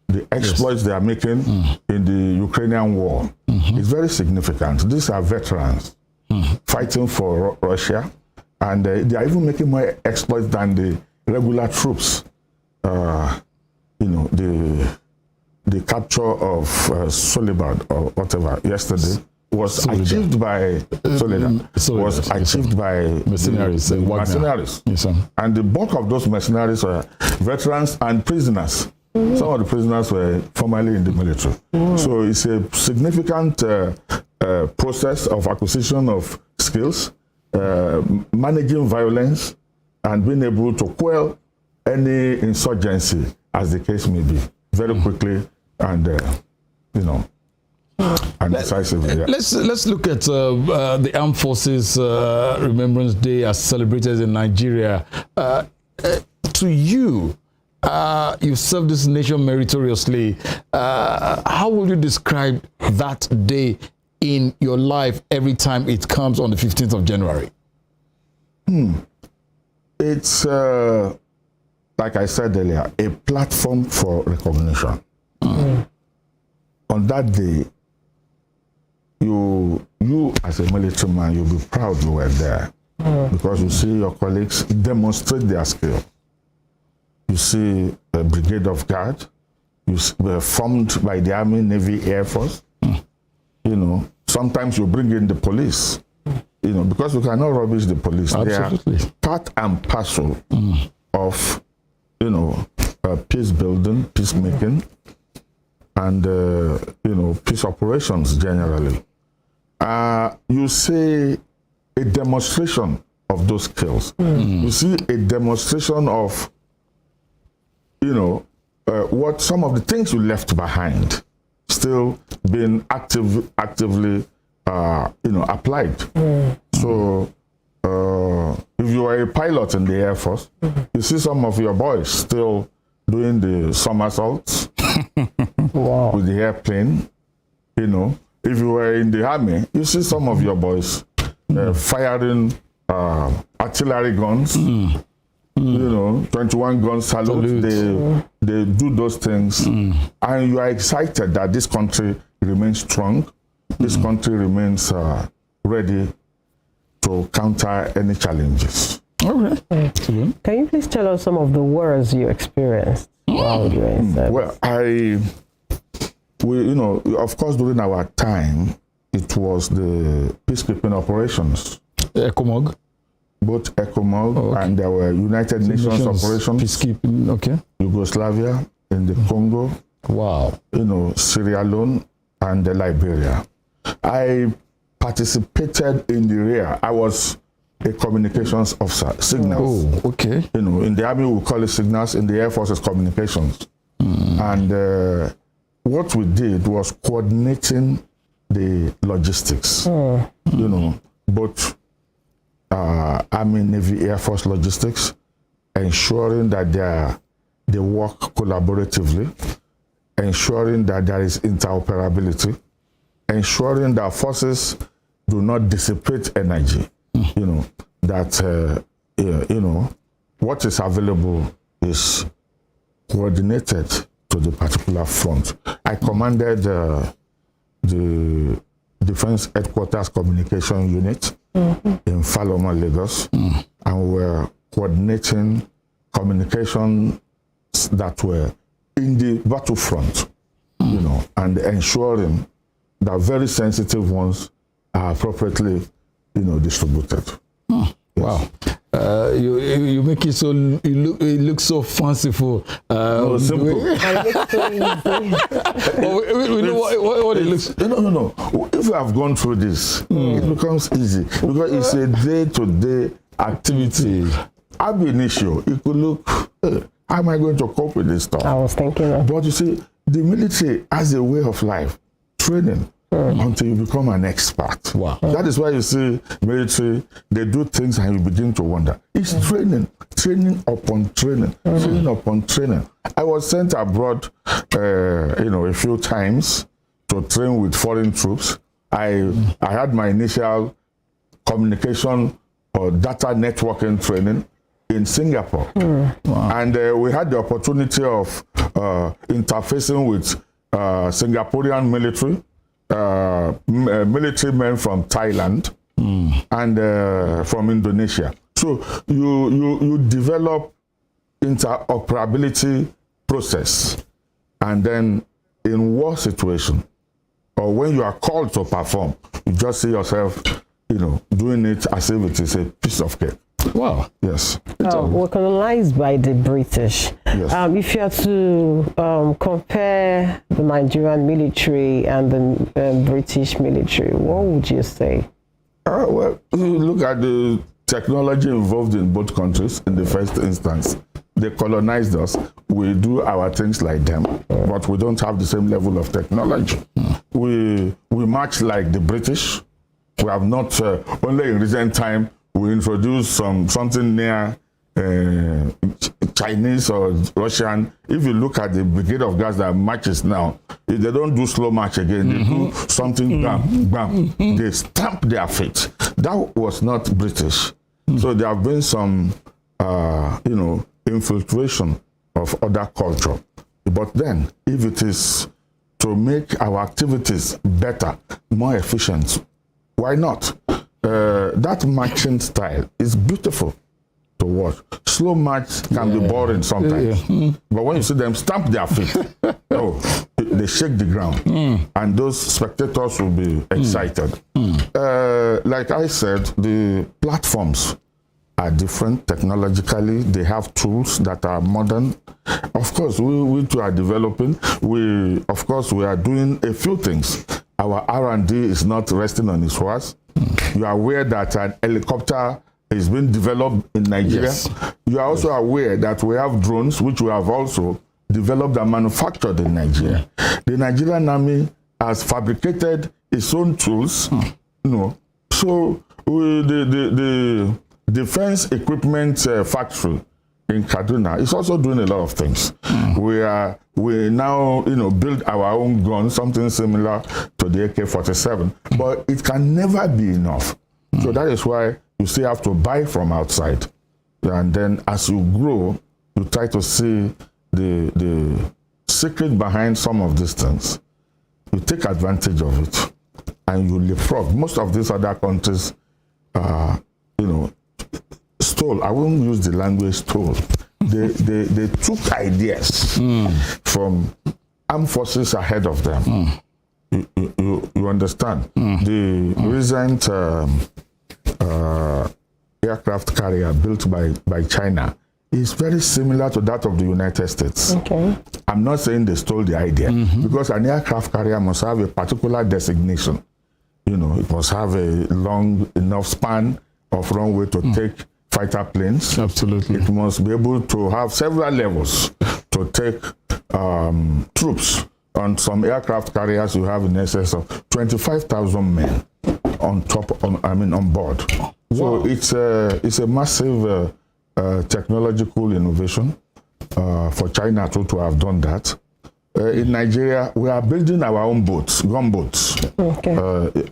[SPEAKER 7] The exploits they are making in the Ukrainian war is very significant. These are veterans fighting for Russia, and they are even making more exploits than the regular troops. You know, the capture of Soledad or whatever yesterday was achieved by was achieved by
[SPEAKER 2] mercenaries.
[SPEAKER 7] Mercenaries.
[SPEAKER 2] Yes, sir.
[SPEAKER 7] And the bulk of those mercenaries were veterans and prisoners. Some of the prisoners were formerly in the military. So it's a significant process of acquisition of skills, managing violence, and being able to quell any insurgency, as the case may be, very quickly and, you know, and decisively. Yeah.
[SPEAKER 2] Let's look at the Armed Forces Remembrance Day as celebrated in Nigeria. To you, you served this nation meritoriously. How would you describe that day in your life every time it comes on the 15th of January?
[SPEAKER 7] It's, like I said earlier, a platform for recognition. On that day, you as a military man, you'll be proud you were there because you see your colleagues demonstrate their skill. You see a brigade of guard, you were formed by the Army, Navy, Air Force. You know, sometimes you bring in the police, you know, because you cannot rubbish the police.
[SPEAKER 2] Absolutely.
[SPEAKER 7] They are part and parcel of, you know, peace building, peacemaking, and, you know, peace operations generally. You see a demonstration of those skills. You see a demonstration of, you know, what some of the things you left behind still being actively, you know, applied. So if you are a pilot in the Air Force, you see some of your boys still doing the somersaults with the airplane. You know, if you were in the Army, you see some of your boys firing artillery guns. you know, 21 gun salute. They do those things. And you are excited that this country remains strong. This country remains ready to counter any challenges.
[SPEAKER 2] Okay.
[SPEAKER 1] Can you please tell us some of the wars you experienced while you were in service?
[SPEAKER 7] Well, you know, of course, during our time, it was the peacekeeping operations.
[SPEAKER 2] ECOMOG.
[SPEAKER 7] Both ECOMOG and there were United Nations operations.
[SPEAKER 2] Peacekeeping, okay.
[SPEAKER 7] Yugoslavia, in the Congo.
[SPEAKER 2] Wow.
[SPEAKER 7] You know, Sierra Leone and Liberia. I participated in the rear. I was a communications officer, signals.
[SPEAKER 2] Oh, okay.
[SPEAKER 7] You know, in the Army we call it signals, in the Air Force it's communications. And what we did was coordinating the logistics. You know, both Army, Navy, Air Force logistics, ensuring that they work collaboratively, ensuring that there is interoperability, ensuring that forces do not dissipate energy. You know, that, you know, what is available is coordinated to the particular front. I commanded the Defense Headquarters Communication Unit in Faloma, Lagos, and we're coordinating communications that were in the battlefront, you know, and ensuring that very sensitive ones are appropriately, you know, distributed.
[SPEAKER 2] Wow. You make it so, it looks so fanciful.
[SPEAKER 7] No, simple.
[SPEAKER 2] We know what it looks.
[SPEAKER 7] No. If you have gone through this, it becomes easy because it's a day-to-day activity. Ab initio, it could look, how am I going to cope with this stuff?
[SPEAKER 1] I was thinking of.
[SPEAKER 7] But you see, the military has a way of life, training. Until you become an expert.
[SPEAKER 2] Wow.
[SPEAKER 7] That is why you see military, they do things and you begin to wonder. It's training upon training, training upon training. I was sent abroad, you know, a few times to train with foreign troops. I had my initial communication or data networking training in Singapore. And we had the opportunity of interfacing with Singaporean military, military men from Thailand and from Indonesia. So you develop interoperability process, and then in war situation or when you are called to perform, you just see yourself, you know, doing it as if it is a piece of cake.
[SPEAKER 2] Wow.
[SPEAKER 7] Yes.
[SPEAKER 1] We're colonized by the British.
[SPEAKER 7] Yes.
[SPEAKER 1] If you are to compare the Nigerian military and the British military, what would you say?
[SPEAKER 7] Well, you look at the technology involved in both countries in the first instance. They colonized us. We do our things like them, but we don't have the same level of technology. We march like the British. We have not, only in recent time, we introduced something near Chinese or Russian. If you look at the Brigade of Guards that marches now, they don't do slow march again. They do something, bam, bam. They stamp their feet. That was not British. So there have been some, you know, infiltration of other culture. But then, if it is to make our activities better, more efficient, why not? That marching style is beautiful to watch. Slow march can be boring sometimes, but when you see them stamp their feet, they shake the ground, and those spectators will be excited. Like I said, the platforms are different technologically. They have tools that are modern. Of course, we too are developing. We are doing a few things. Our R&D is not resting on its horse. You are aware that an helicopter is being developed in Nigeria.
[SPEAKER 2] Yes.
[SPEAKER 7] You are also aware that we have drones, which we have also developed and manufactured in Nigeria. The Nigerian Army has fabricated its own tools. You know, so the defense equipment factory in Kaduna is also doing a lot of things. We now, you know, build our own guns, something similar to the AK-47, but it can never be enough. So that is why you still have to buy from outside. And then as you grow, you try to see the secret behind some of these things. You take advantage of it and you leapfrog. Most of these other countries, stole. I won't use the language stole. They took ideas from armed forces ahead of them. You understand? The recent aircraft carrier built by China is very similar to that of the United States.
[SPEAKER 1] Okay.
[SPEAKER 7] I'm not saying they stole the idea, because an aircraft carrier must have a particular designation. It must have a long enough span of runway to take fighter planes.
[SPEAKER 2] Absolutely.
[SPEAKER 7] It must be able to have several levels to take troops. On some aircraft carriers, you have in excess of 25,000 men on board. Wow. So it's a massive technological innovation for China to have done that. In Nigeria, we are building our own boats, gunboats,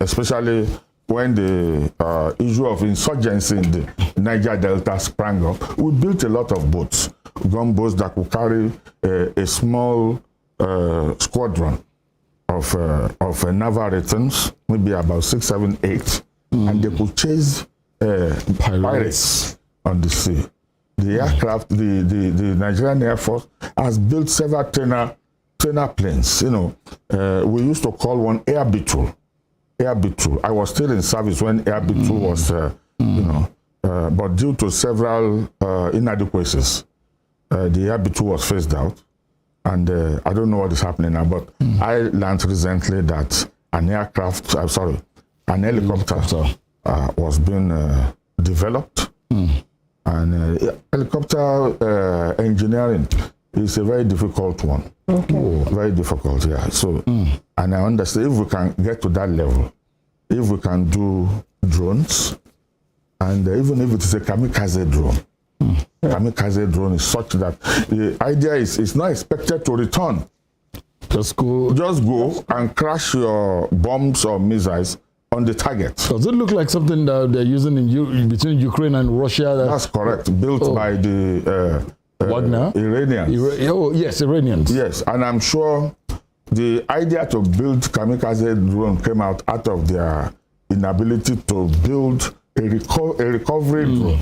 [SPEAKER 7] especially when the issue of insurgency in the Niger Delta sprang up. We built a lot of boats, gunboats that could carry a small squadron of naval returns, maybe about 6, 7, 8, and they could chase pirates on the sea. The aircraft, the Nigerian Air Force has built several trainer planes. We used to call one Air Beetle. Air Beetle. I was still in service when Air Beetle was, but due to several inadequacies, the Air Beetle was phased out. And I don't know what is happening now, but I learned recently that an helicopter was being developed. And helicopter engineering is a very difficult one. Very difficult, yeah. So, and I understand if we can get to that level, if we can do drones, and even if it is a kamikaze drone, kamikaze drone is such that the idea is it's not expected to return. Just go and crash your bombs or missiles on the target.
[SPEAKER 2] Does it look like something that they're using between Ukraine and Russia?
[SPEAKER 7] That's correct. Built by the
[SPEAKER 2] Wagner?
[SPEAKER 7] Iranians.
[SPEAKER 2] Yes, Iranians.
[SPEAKER 7] Yes, and I'm sure the idea to build kamikaze drone came out of their inability to build a recovery drone.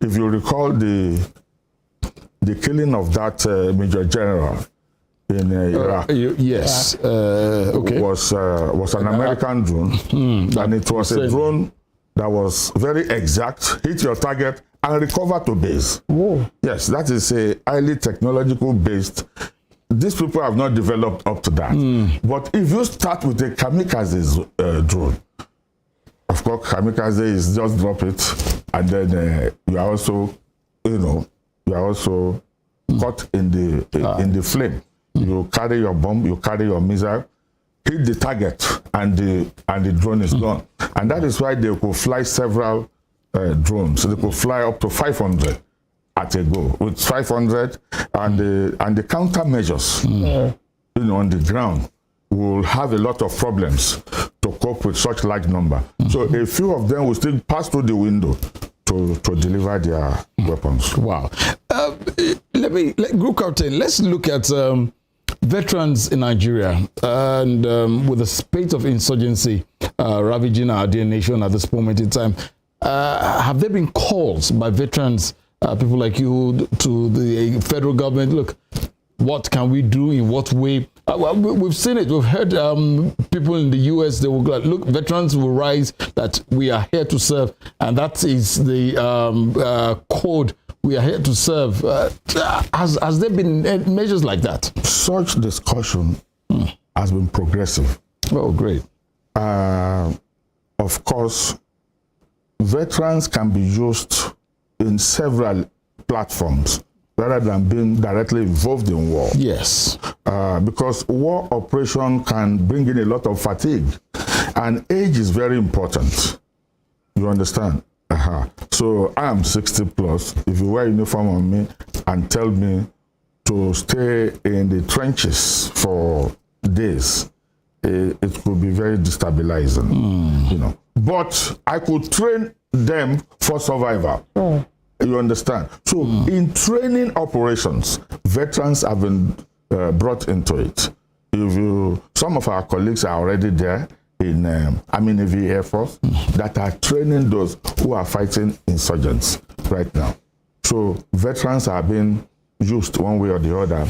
[SPEAKER 7] If you recall the killing of that Major General in Iraq.
[SPEAKER 2] Yes. Was an American drone,
[SPEAKER 7] and it was a drone that was very exact, hit your target and recover to base.
[SPEAKER 1] Whoa.
[SPEAKER 7] Yes, that is a highly technological based. These people have not developed up to that. But if you start with a kamikaze drone, of course, kamikaze is just drop it, and then you are also, caught in the flame. You carry your bomb, you carry your missile, hit the target, and the drone is gone. And that is why they could fly several drones. They could fly up to 500 at a go. With 500 and the countermeasures, on the ground, will have a lot of problems to cope with such large number. So a few of them will still pass through the window to deliver their weapons.
[SPEAKER 2] Wow. Group Captain, let's look at veterans in Nigeria and with the spate of insurgency ravaging our dear nation at this moment in time. Have there been calls by veterans, people like you, to the federal government? Look, what can we do? In what way? We've seen it. We've heard people in the U.S. They will go, look, veterans will rise, that we are here to serve, and that is the code. We are here to serve. Has there been measures like that?
[SPEAKER 7] Such discussion has been progressive.
[SPEAKER 2] Oh, great.
[SPEAKER 7] Of course, veterans can be used in several platforms rather than being directly involved in war.
[SPEAKER 2] Yes.
[SPEAKER 7] Because war operation can bring in a lot of fatigue, and age is very important. You understand? So I am 60 plus. If you wear a uniform on me and tell me to stay in the trenches for days, it could be very destabilizing. But I could train them for survival. You understand? So in training operations, veterans have been brought into it. Some of our colleagues are already there in Army Navy Air Force that are training those who are fighting insurgents right now. So veterans are being used one way or the other.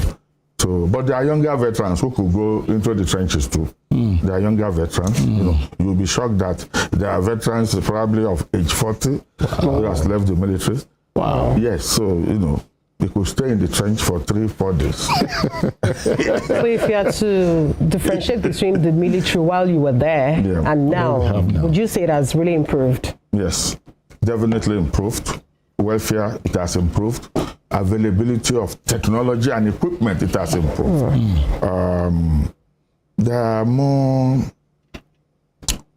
[SPEAKER 7] So, but there are younger veterans who could go into the trenches too. There are younger veterans. You know, you'll be shocked that there are veterans probably of age 40 who has left the military.
[SPEAKER 2] Wow.
[SPEAKER 7] Yes, so you know, they could stay in the trench for 3-4 days.
[SPEAKER 1] So if you had to differentiate between the military while you were there and now, would you say it has really improved?
[SPEAKER 7] Yes, definitely improved. Welfare, it has improved. Availability of technology and equipment, it has improved. There are more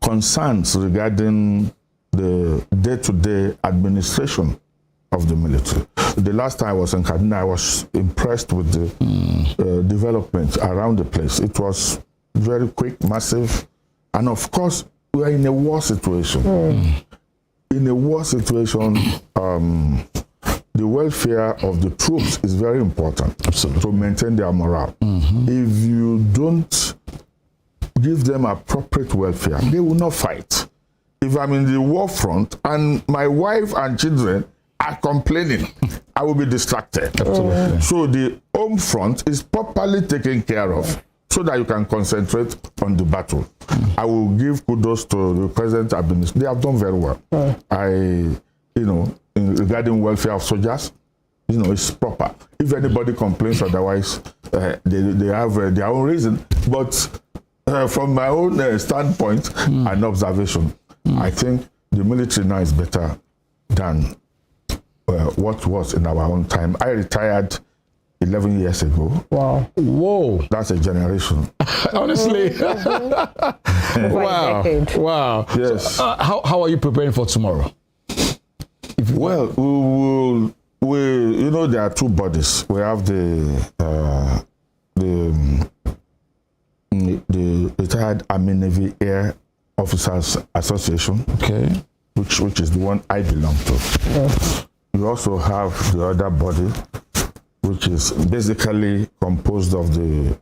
[SPEAKER 7] concerns regarding the day-to-day administration of the military. The last time I was in Kaduna, I was impressed with the development around the place. It was very quick, massive, and of course, we are in a war situation. In a war situation, the welfare of the troops is very important to maintain their morale. If you don't give them appropriate welfare, they will not fight. If I'm in the war front and my wife and children are complaining, I will be distracted. So the home front is properly taken care of so that you can concentrate on the battle. I will give kudos to the present administration. They have done very well. Regarding welfare of soldiers, it's proper. If anybody complains otherwise, they have their own reason. But from my own standpoint and observation, I think the military now is better than what was in our own time. I retired 11 years ago.
[SPEAKER 1] Wow.
[SPEAKER 2] Whoa.
[SPEAKER 7] That's a generation.
[SPEAKER 2] Honestly. Wow.
[SPEAKER 7] Yes.
[SPEAKER 2] So, how are you preparing for tomorrow?
[SPEAKER 7] Well, there are two bodies. We have the Retired Army Navy Air Officers Association, which is the one I belong to. We also have the other body, which is basically composed of the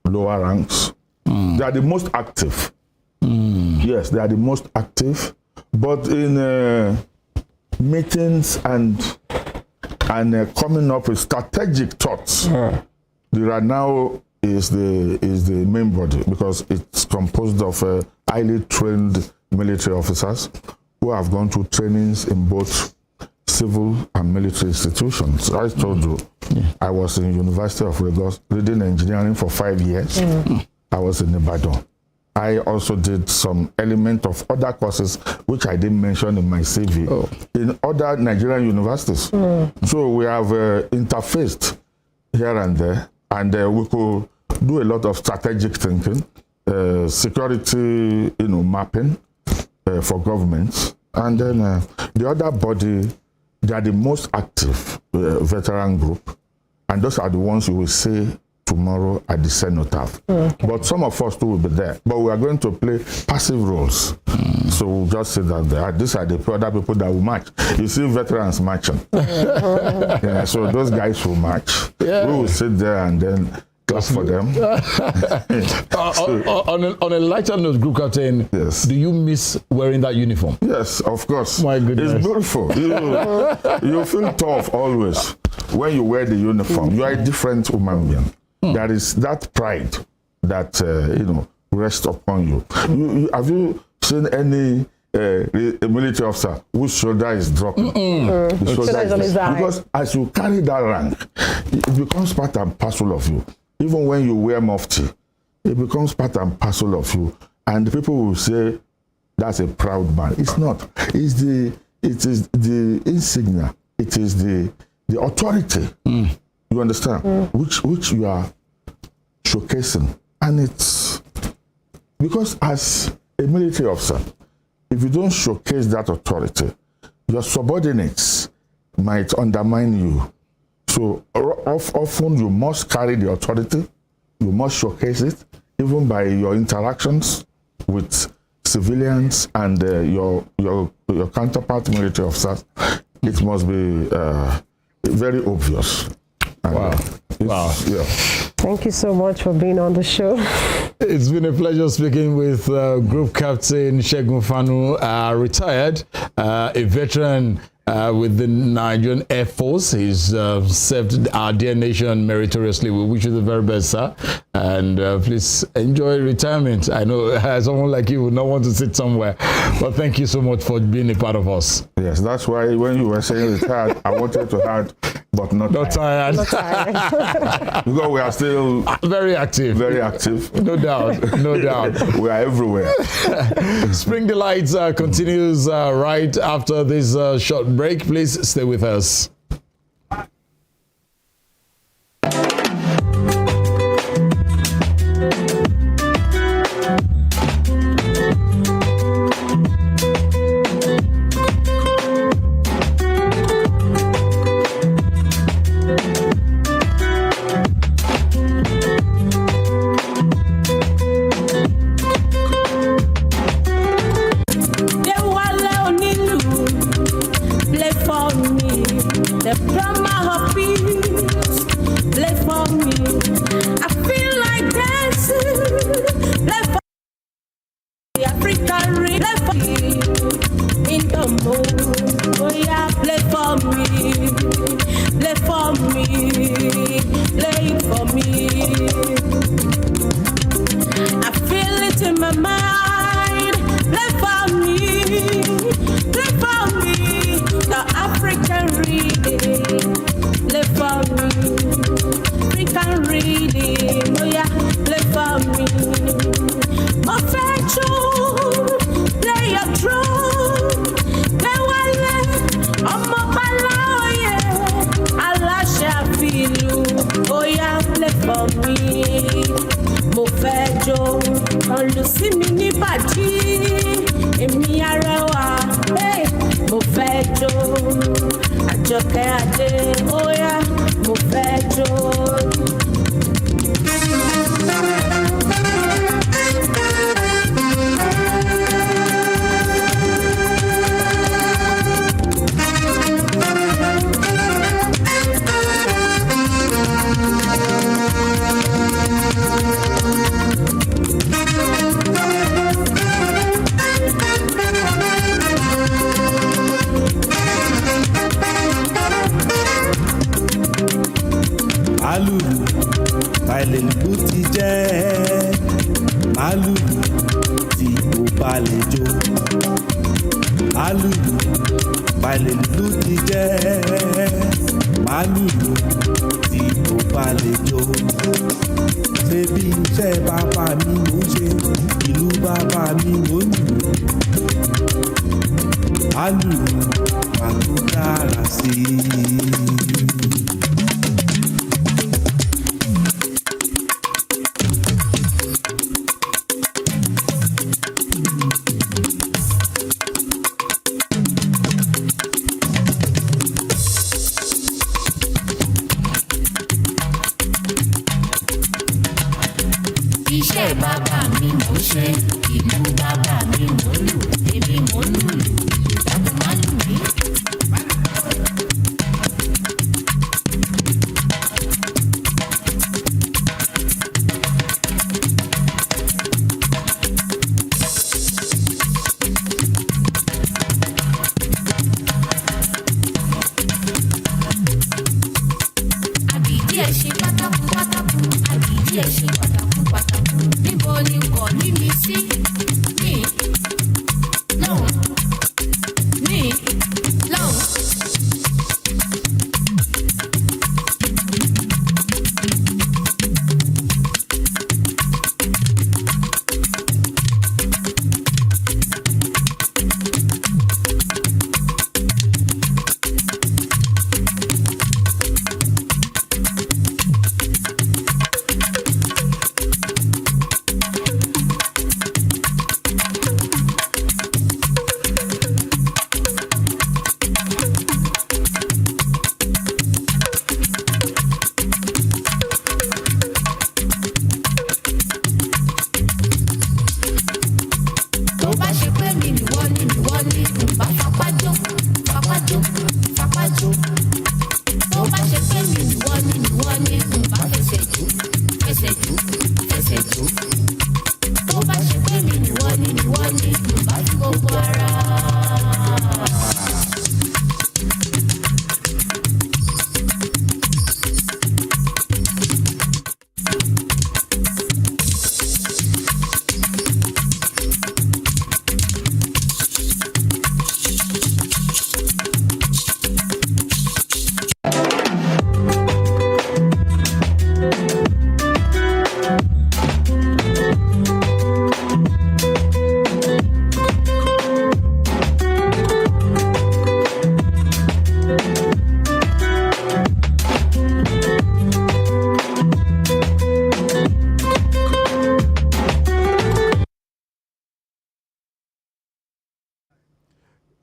[SPEAKER 7] lower ranks. They are the most active. Yes, they are the most active. But in meetings and coming up with strategic thoughts, the RANAO is the main body because it's composed of highly trained military officers who have gone through trainings in both civil and military institutions. I told you, I was in University of Lagos reading engineering for 5 years. I was in Ibadan. I also did some element of other courses which I didn't mention in my CV in other Nigerian universities. So we have interfaced here and there, and we could do a lot of strategic thinking, security, mapping for governments, and then the other body. They are the most active veteran group, and those are the ones you will see tomorrow at the cenotaph. But some of us too will be there. But we are going to play passive roles. So we'll just say that these are the other people that will march. You see veterans marching. So those guys will march. We will sit there and then clap for them.
[SPEAKER 2] On a lighter note, Group Captain, do you miss wearing that uniform?
[SPEAKER 7] Yes, of course.
[SPEAKER 2] My goodness.
[SPEAKER 7] It's beautiful. You feel tough always when you wear the uniform. You are a different human being. There is that pride that rests upon you. Have you seen any military officer whose shoulder is dropping? The shoulder is on his eye. Because as you carry that rank, it becomes part and parcel of you. Even when you wear mufti, it becomes part and parcel of you. And people will say, that's a proud man. It's not. It is the insignia. It is the authority. You understand? Which you are showcasing. And it's because as a military officer, if you don't showcase that authority, your subordinates might undermine you. So often you must carry the authority, you must showcase it, even by your interactions with civilians and your counterpart military officers. it must be very obvious. And,
[SPEAKER 2] Wow.
[SPEAKER 7] Yeah.
[SPEAKER 1] Thank you so much for being on the show.
[SPEAKER 2] It's been a pleasure speaking with Group Captain Segun Fanu, retired, a veteran with the Nigerian Air Force. He's served our dear nation meritoriously. We wish you the very best, sir. And please enjoy retirement. I know someone like you would not want to sit somewhere. But thank you so much for being a part of us.
[SPEAKER 7] Yes, that's why when you were saying retired, I wanted to add, but not tired.
[SPEAKER 2] Not tired.
[SPEAKER 7] Because we are still
[SPEAKER 2] very active.
[SPEAKER 7] Very active.
[SPEAKER 2] No doubt. No doubt.
[SPEAKER 7] We are everywhere.
[SPEAKER 2] Spring Delights continues right after this short break. Please stay with us.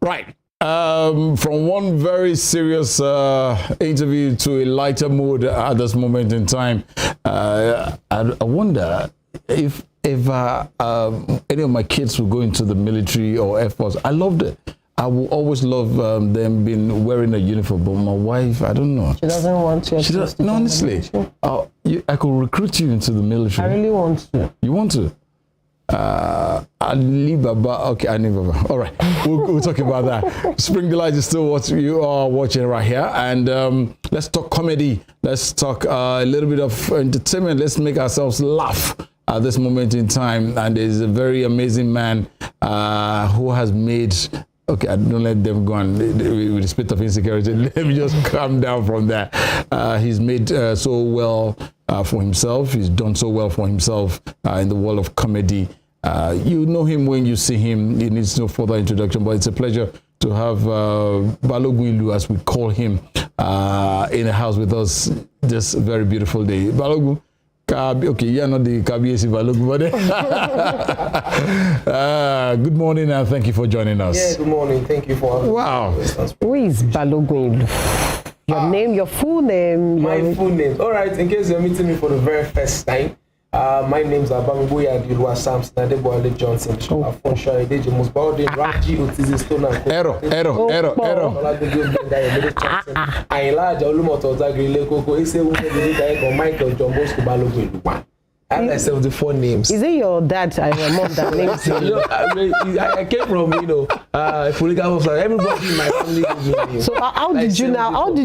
[SPEAKER 2] Right. From one very serious interview to a lighter mood at this moment in time, I wonder if any of my kids will go into the military or Air Force. I loved it. I will always love them being wearing a uniform, but my wife, I don't know.
[SPEAKER 1] She doesn't want to.
[SPEAKER 2] She does, no, honestly, I could recruit you into the military.
[SPEAKER 1] I really want to.
[SPEAKER 2] You want to? Ali Baba. Okay, Ali Baba. All right, we'll talk about that. Spring Delight is still what you are watching right here, and let's talk comedy. Let's talk a little bit of entertainment. Let's make ourselves laugh at this moment in time. And there's a very amazing man who has made. Okay, don't let them go on with the spirit of insecurity. Let me just calm down from that. He's made so well for himself. He's done so well for himself in the world of comedy. You know him when you see him. He needs no further introduction, but it's a pleasure to have Balogun Ilu, as we call him, in the house with us this very beautiful day. Balogun. Okay, you're not the Kabiesi Balogun, but good morning and thank you for joining us.
[SPEAKER 8] Yeah, good morning. Thank you for having me.
[SPEAKER 1] Wow. Who is Balogun Ilu? Your name, your full name.
[SPEAKER 8] My full name. All right, in case you're meeting me for the very first time, my name's Balogun Ilu Samson Adeboale Johnson. Afonso Adeji Musbaudin Raji Otizi Stone.
[SPEAKER 2] Error.
[SPEAKER 8] Ayinla Olumoto Zagrile Koko Ise Wunde Michael John Bosco Balogun Ilu. I have like 74 names.
[SPEAKER 1] Is it your dad and your mom that names you?
[SPEAKER 8] I came from, a polygamy family. Everybody in my family gives me names.
[SPEAKER 1] So how did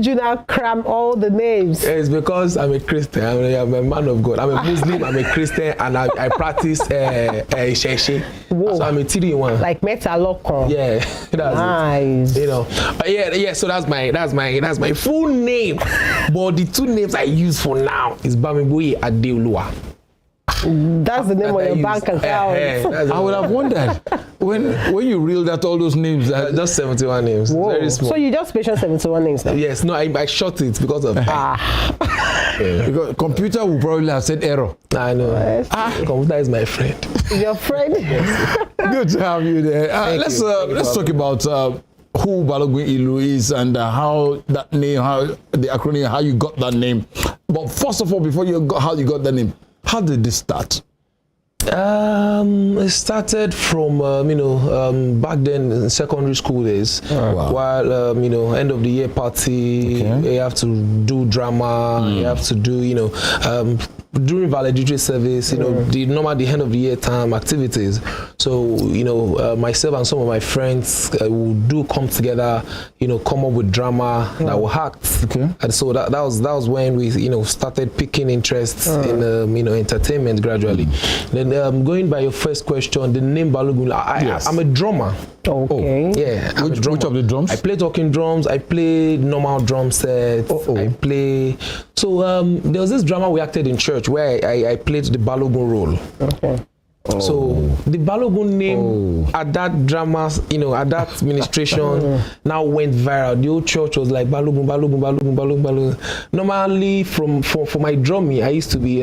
[SPEAKER 1] you now cram all the names?
[SPEAKER 8] It's because I'm a Christian. I'm a man of God. I'm a Muslim. I'm a Christian, and I practice Isheshe. So I'm a 3-in-1.
[SPEAKER 1] Like Metaloko.
[SPEAKER 8] Yeah, that's
[SPEAKER 1] nice.
[SPEAKER 8] It. Yeah. So that's my full name. But the two names I use for now is Bamiboye Adeoluwa.
[SPEAKER 1] That's the name of your bank account.
[SPEAKER 2] I would have wondered when you reeled out all those names.
[SPEAKER 8] Just 71 names.
[SPEAKER 1] Whoa.
[SPEAKER 8] Very small.
[SPEAKER 1] So you just mentioned 71 names now?
[SPEAKER 8] Yes. No, I shot it because of
[SPEAKER 2] Yeah. Because computer will probably have said error.
[SPEAKER 8] I know. Computer is my friend.
[SPEAKER 1] Your friend?
[SPEAKER 2] Good to have you there. Let's talk about who Balogun Ilu is and how that name, how the acronym, how you got that name. But first of all, before how you got that name, how did this start?
[SPEAKER 8] It started from back then in secondary school days. While end of the year party, you have to do drama, you have to do during valedictory service, the end of the year time activities. So myself and some of my friends would do come together, come up with drama that will act. And so that was when we started picking interest in entertainment gradually. Then going by your first question, the name Balogun, I'm a drummer.
[SPEAKER 1] Okay.
[SPEAKER 8] Yeah.
[SPEAKER 2] Which of the drums?
[SPEAKER 8] I play talking drums. I play normal drum sets. I play. So there was this drama we acted in church where I played the Balogun role.
[SPEAKER 1] Okay.
[SPEAKER 8] So the Balogun name at that drama, at that ministration now went viral. The whole church was like Balogun. Normally, for my drumming, I used to be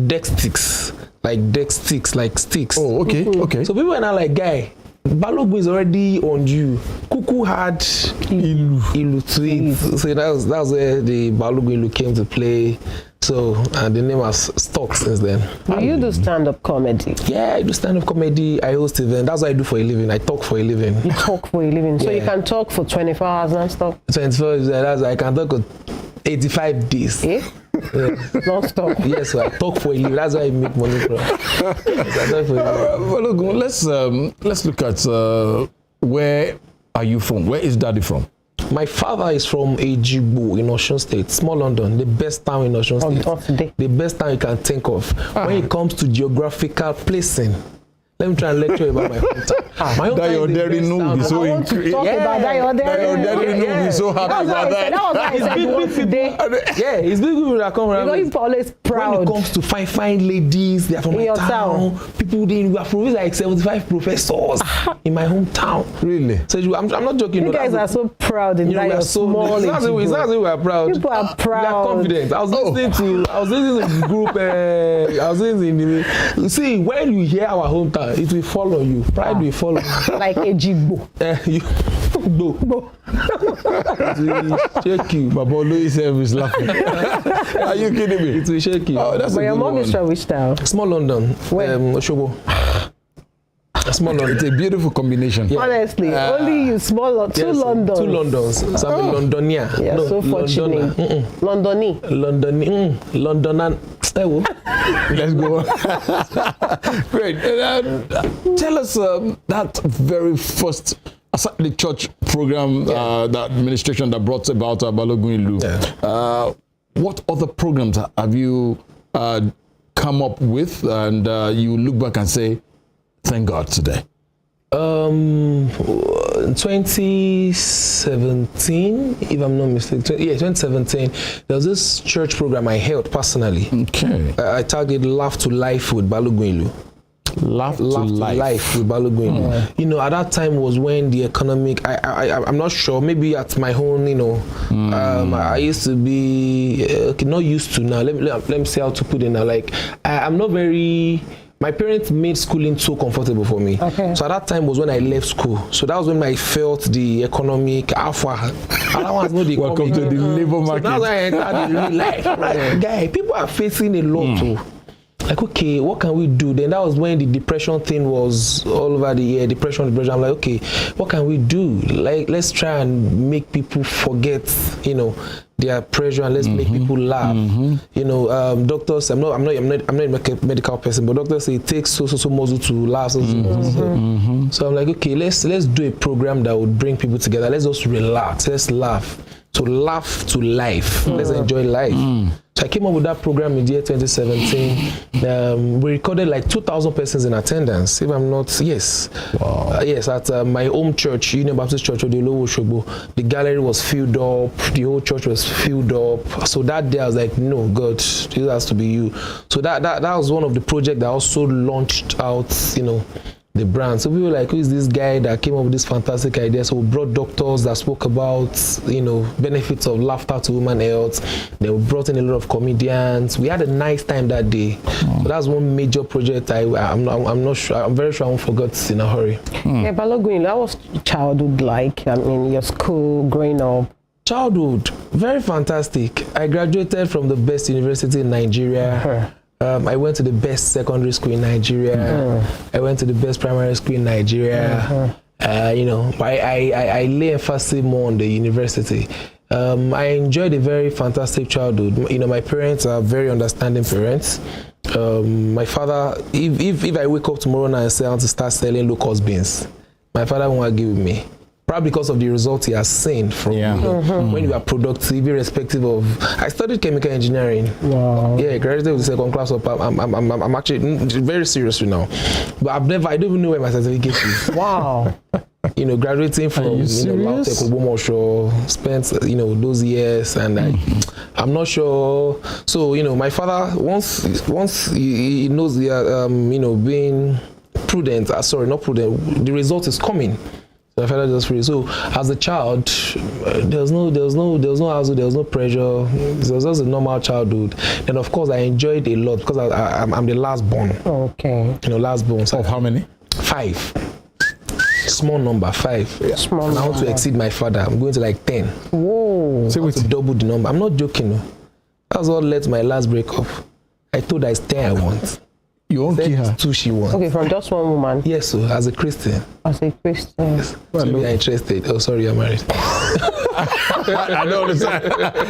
[SPEAKER 8] deck sticks, like sticks.
[SPEAKER 2] Oh, okay.
[SPEAKER 8] So people were now like, guy, Balogun is already on you. Kuku had Ilu to it. So that was where the Balogun Ilu came to play. So the name has stuck since then.
[SPEAKER 1] Do you do stand-up comedy?
[SPEAKER 8] Yeah, I do stand-up comedy. I host events. That's what I do for a living. I talk for a living.
[SPEAKER 1] You talk for a living. So you can talk for 24 hours non-stop? 24
[SPEAKER 8] hours. I can talk for 85 days.
[SPEAKER 1] Yeah? Non-stop.
[SPEAKER 8] Yes, so I talk for a living. That's why I make money from.
[SPEAKER 2] Well, let's look at where are you from? Where is Daddy from?
[SPEAKER 8] My father is from Ejigbo in Osun State, small London, the best town in Osun State. The best town you can think of. When it comes to geographical placing, let me try and lecture you about my hometown. My hometown is the best town.
[SPEAKER 1] I want to talk about
[SPEAKER 2] Dayoderi. Be so happy about that.
[SPEAKER 1] That was why I said today.
[SPEAKER 8] Yeah, it's big people that come around.
[SPEAKER 1] Because he's always proud.
[SPEAKER 8] When it comes to fine ladies, they are from my town. People, we are produced like 75 professors in my hometown.
[SPEAKER 2] Really?
[SPEAKER 8] So I'm not joking.
[SPEAKER 1] You guys are so proud in that you're small.
[SPEAKER 8] It's not as if we are proud.
[SPEAKER 1] People are proud.
[SPEAKER 8] We are confident. I was listening to the group. I was listening to see, when you hear our hometown, It will follow you. Pride will follow you.
[SPEAKER 1] Like a jigbo.
[SPEAKER 8] Go. It will shake you.
[SPEAKER 2] Baba Louis is laughing. Are you kidding me?
[SPEAKER 8] It will shake you.
[SPEAKER 2] Oh, that's
[SPEAKER 1] But
[SPEAKER 2] a
[SPEAKER 1] your
[SPEAKER 2] good
[SPEAKER 1] mom
[SPEAKER 2] one.
[SPEAKER 1] is from which town?
[SPEAKER 8] Small London.
[SPEAKER 1] Where?
[SPEAKER 8] Oshobo. Small London.
[SPEAKER 2] It's a beautiful combination.
[SPEAKER 1] Honestly, only you small two
[SPEAKER 8] Yes,
[SPEAKER 1] Londons.
[SPEAKER 8] 2 Londons. So I'm a Londonia.
[SPEAKER 1] Yeah, so fortunate. Londoni.
[SPEAKER 8] Londonan.
[SPEAKER 2] Let's go. Great. Tell us that very first the church program, the administration that brought about Balogun Ilu.
[SPEAKER 8] Yeah.
[SPEAKER 2] What other programs have you come up with, and you look back and say, thank God today?
[SPEAKER 8] 2017, if I'm not mistaken, 2017, there was this church program I held personally.
[SPEAKER 2] Okay.
[SPEAKER 8] I targeted Laugh to Life with Balogun Ilu.
[SPEAKER 2] Laugh to
[SPEAKER 8] life with Balogun Ilu. You know, at that time was when the economic, I'm not sure, maybe at my own, you know, I used to be, not used to now, let me see how to put it now, like, I'm not very, my parents made schooling so comfortable for me.
[SPEAKER 1] Okay.
[SPEAKER 8] So at that time was when I left school. So that was when I felt the economic alpha.
[SPEAKER 2] Welcome to the labor market.
[SPEAKER 8] So that's why I entered the real life. Like, guy, people are facing a lot too. Like, okay, what can we do? Then that was when the depression thing was all over the year. Depression. I'm like, okay, what can we do? Like, let's try and make people forget, you know, their pressure, and let's make people laugh. You know, doctors. I'm not a medical person, but doctors say it takes so muscle to laugh. So I'm like, okay, let's do a program that would bring people together. Let's just relax. Let's laugh. To laugh to life. Let's enjoy life. So I came up with that program in the year 2017. We recorded like 2,000 persons in attendance, if I'm not, yes.
[SPEAKER 2] Wow.
[SPEAKER 8] Yes, at my home church, Union Baptist Church of the Olowo Osogbo. The gallery was filled up, the whole church was filled up. So that day I was like, no, God, this has to be you. So that was one of the projects that also launched out, you know, the brand. So we were like, who is this guy that came up with this fantastic idea? So we brought doctors that spoke about, you know, benefits of laughter to human health. Then we brought in a lot of comedians. We had a nice time that day. So that's one major project I'm not sure, I'm very sure I won't forget in a hurry.
[SPEAKER 1] Yeah, Balogun, that was childhood like, I mean, your school, growing up.
[SPEAKER 8] Childhood, very fantastic. I graduated from the best university in Nigeria. I went to the best secondary school in Nigeria. I went to the best primary school in Nigeria. You know, I lay emphasis more on the university. I enjoyed a very fantastic childhood. You know, my parents are very understanding parents. My father, if I wake up tomorrow night and say I want to start selling locust beans, my father won't argue with me. Probably because of the results he has seen from when you are productive, irrespective of. I studied chemical engineering.
[SPEAKER 1] Wow.
[SPEAKER 8] Yeah, graduated with the second class. I'm actually very seriously now, but I don't even know where my certificate is.
[SPEAKER 1] Wow.
[SPEAKER 8] You know, graduating from Lautech, Ogbomoso, spent those years, and I'm not sure. So my father once he knows being prudent. Sorry, not prudent. The result is coming. So my father just free. So as a child, there was no hassle, there was no pressure. It was just a normal childhood. And of course, I enjoyed a lot because I'm the last born.
[SPEAKER 1] Okay.
[SPEAKER 8] Last born. So
[SPEAKER 2] of how many?
[SPEAKER 8] 5. Small number, 5.
[SPEAKER 1] Yeah. Small
[SPEAKER 8] and I want to exceed my father. I'm going to like 10.
[SPEAKER 1] Whoa.
[SPEAKER 8] So I want to double the number. I'm not joking. That's what led to my last breakup. I told her it's 10 I want.
[SPEAKER 2] You won't kill her.
[SPEAKER 8] 2 she wants.
[SPEAKER 1] Okay, from just one woman.
[SPEAKER 8] Yes, so as a Christian.
[SPEAKER 1] As a Christian.
[SPEAKER 8] Yes. So you're interested. Oh, sorry, you're married.
[SPEAKER 2] I don't understand.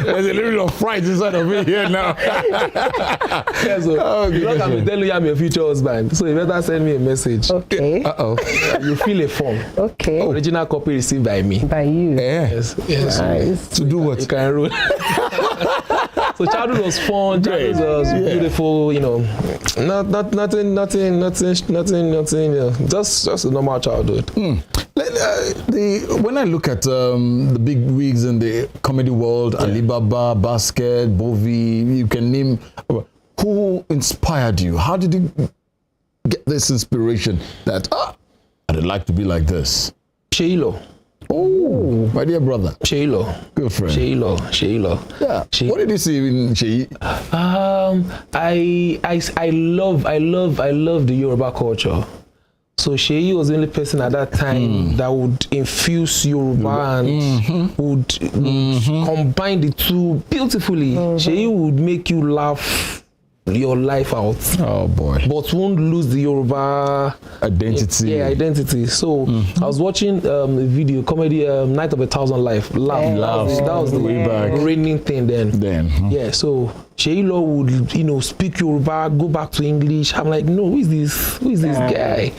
[SPEAKER 2] There's a little bit of fright inside of me here now.
[SPEAKER 8] Yeah, so you know, I'm telling you I'm your future husband. So you better send me a message.
[SPEAKER 1] Okay.
[SPEAKER 8] You fill a form.
[SPEAKER 1] Okay.
[SPEAKER 8] Original copy received by me.
[SPEAKER 1] By you.
[SPEAKER 2] Yeah.
[SPEAKER 8] Yes.
[SPEAKER 1] Nice.
[SPEAKER 2] To do what?
[SPEAKER 8] You can enroll. So childhood was fun. Childhood was beautiful. Nothing. Just a normal childhood.
[SPEAKER 2] When I look at the big wigs in the comedy world, Alibaba, Basket, Bovi, you can name. Who inspired you? How did you get this inspiration that I'd like to be like this?
[SPEAKER 8] Sheilo.
[SPEAKER 2] Oh, my dear brother.
[SPEAKER 8] Sheilo.
[SPEAKER 2] Good friend.
[SPEAKER 8] Sheilo.
[SPEAKER 2] Yeah. What did you see in Shei?
[SPEAKER 8] I love the Yoruba culture. So Sheyi was the only person at that time that would infuse Yoruba and would combine the two beautifully. Sheyi would make you laugh your life out.
[SPEAKER 2] Oh boy.
[SPEAKER 8] But won't lose the Yoruba
[SPEAKER 2] identity.
[SPEAKER 8] Yeah, identity. So I was watching a video, comedy, Night of a Thousand Life. Laugh. That was the
[SPEAKER 2] way back.
[SPEAKER 8] reigning thing then. Yeah, so Sheyi Law would, speak Yoruba, go back to English. I'm like, no, who is this guy?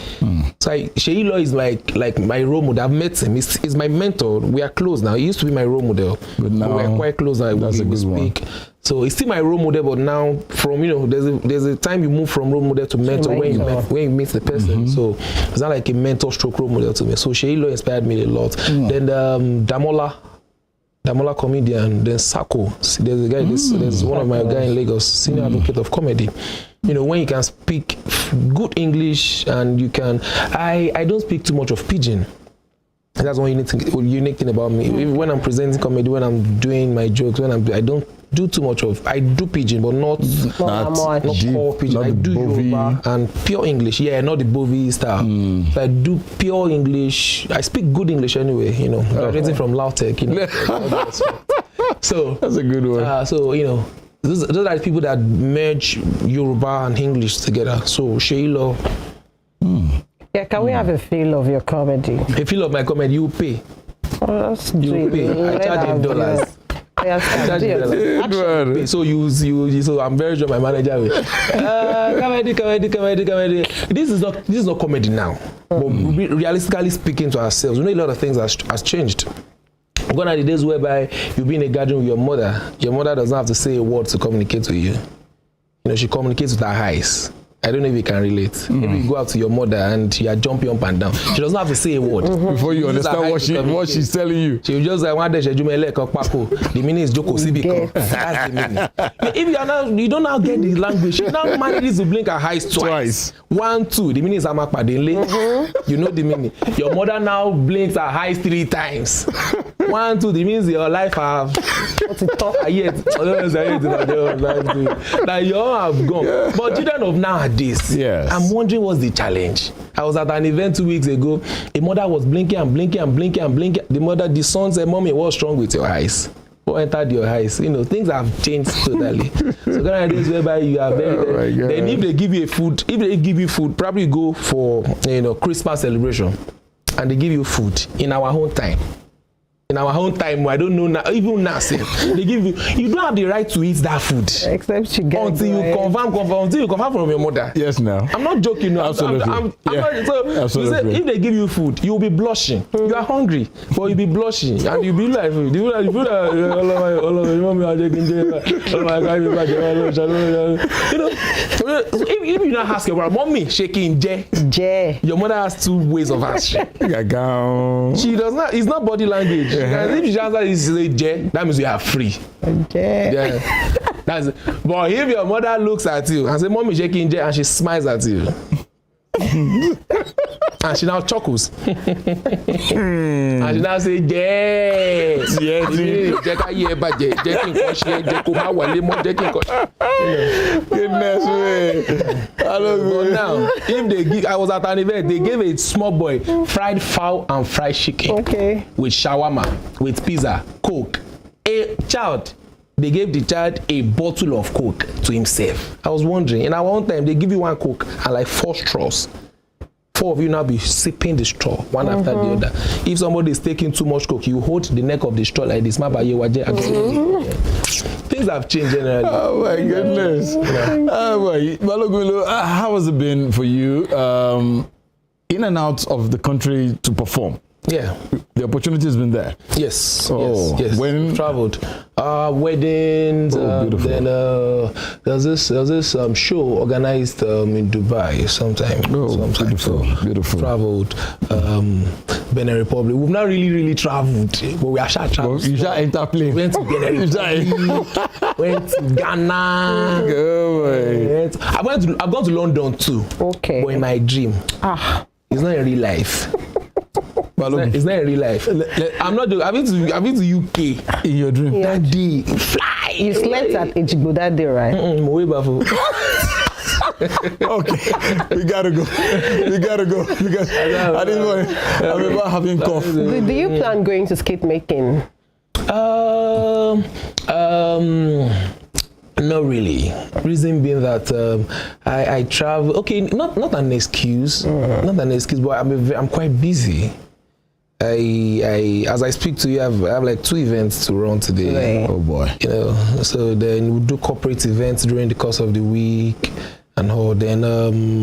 [SPEAKER 8] So Sheyi Law is like my role model. I've met him. He's my mentor. We are close now. He used to be my role model. But now we're quite close now.
[SPEAKER 2] That's a good
[SPEAKER 8] speak. One. So he's still my role model, but now from there's a time you move from role model to mentor when you meet the person. So it's not like a mentor stroke role model to me. So Sheyi Law inspired me a lot. Then Damola comedian, then Sako. There's a guy, there's one of my guy in Lagos, senior advocate of comedy. When you can speak good English and you can, I don't speak too much of pidgin. That's one unique thing about me. When I'm presenting comedy, when I'm doing my jokes, I don't do too much of. I do pidgin, but not all pidgin. I do Yoruba and pure English. Yeah, not the Bovi style. So I do pure English. I speak good English anyway. Graduating from Lautech. So
[SPEAKER 2] that's a good one.
[SPEAKER 8] Those are the people that merge Yoruba and English together. So Sheyi Law.
[SPEAKER 1] Yeah, can we have a feel of your comedy?
[SPEAKER 8] A feel of my comedy, you pay. You pay. I charge in dollars. So I'm very sure my manager will. Comedy. This is not comedy now. But realistically speaking to ourselves, a lot of things has changed. Gone are the days whereby you be in a gathering with your mother. Your mother doesn't have to say a word to communicate with you. She communicates with her eyes. I don't know if you can relate. Maybe you go out to your mother and you are jumping up and down. She doesn't have to say a word.
[SPEAKER 2] Before you understand what she's telling you.
[SPEAKER 8] She will just like, the meaning is Joko Sibiko. That's the meaning. If you don't now get the language, she now manages to blink her eyes twice. 1, 2, the meaning is Amakpadele. You know the meaning. Your mother now blinks her eyes 3 times. 1, 2, the means your life have that you all have gone. But children of nowadays, I'm wondering what's the challenge. I was at an event 2 weeks ago. A mother was blinking and blinking and blinking and blinking. The son said, "Mommy, what's wrong with your eyes? What entered your eyes?" Things have changed totally. So there are days whereby you are very. Then if they give you food, probably go for Christmas celebration, and they give you food in our own time. In our own time, I don't know now, even now, they give you don't have the right to eat that food.
[SPEAKER 1] Except you get
[SPEAKER 8] until you confirm from your mother.
[SPEAKER 2] Yes, now.
[SPEAKER 8] I'm not joking.
[SPEAKER 2] Absolutely.
[SPEAKER 8] Absolutely. If they give you food, you'll be blushing. You are hungry, but you'll be blushing. And you'll be like, if you not ask your mother, "Mommy, shaking J." Your mother has 2 ways of answering. She does not, it's not body language. If you answer this J, that means you are free. Yeah. But if your mother looks at you and says, "Mommy shaking J," and she smiles at you, and she now chuckles, and she now says,
[SPEAKER 2] Goodness me.
[SPEAKER 8] But now, if they give, I was at an event, they gave a small boy fried fowl and fried chicken with shawarma, with pizza, Coke. They gave the child a bottle of Coke to himself. I was wondering, in our own time, they give you 1 Coke and like 4 straws. 4 of you now be sipping the straw, one after the other. If somebody is taking too much Coke, you hold the neck of the straw like this. Things have changed generally.
[SPEAKER 2] Oh my goodness. Balogun, how has it been for you in and out of the country to perform?
[SPEAKER 8] Yeah.
[SPEAKER 2] The opportunity has been there.
[SPEAKER 8] Yes.
[SPEAKER 2] Oh,
[SPEAKER 8] yes.
[SPEAKER 2] When
[SPEAKER 8] traveled, weddings. Then there's this show organized in Dubai sometime.
[SPEAKER 2] Beautiful.
[SPEAKER 8] Traveled, Benin Republic. We've not really traveled, but we are traveled.
[SPEAKER 2] You shall enter plane.
[SPEAKER 8] Went to Benin Republic. Went to Ghana. I've gone to London too.
[SPEAKER 1] Okay.
[SPEAKER 8] But in my dream, it's not in real life. It's not in real life. I'm not joking. I've been to UK.
[SPEAKER 2] In your dream?
[SPEAKER 8] That day, fly.
[SPEAKER 1] You slept at Ejigbo that day, right?
[SPEAKER 8] Way back.
[SPEAKER 2] Okay, we gotta go. Because at this point, I'm about having cough.
[SPEAKER 1] Do you plan going to skit making?
[SPEAKER 8] Not really. Reason being that I travel. Okay, not an excuse, not an excuse, but I'm quite busy. As I speak to you, I have like 2 events to run today.
[SPEAKER 1] Right.
[SPEAKER 2] Oh boy.
[SPEAKER 8] You know, so then we do corporate events during the course of the week and all. Then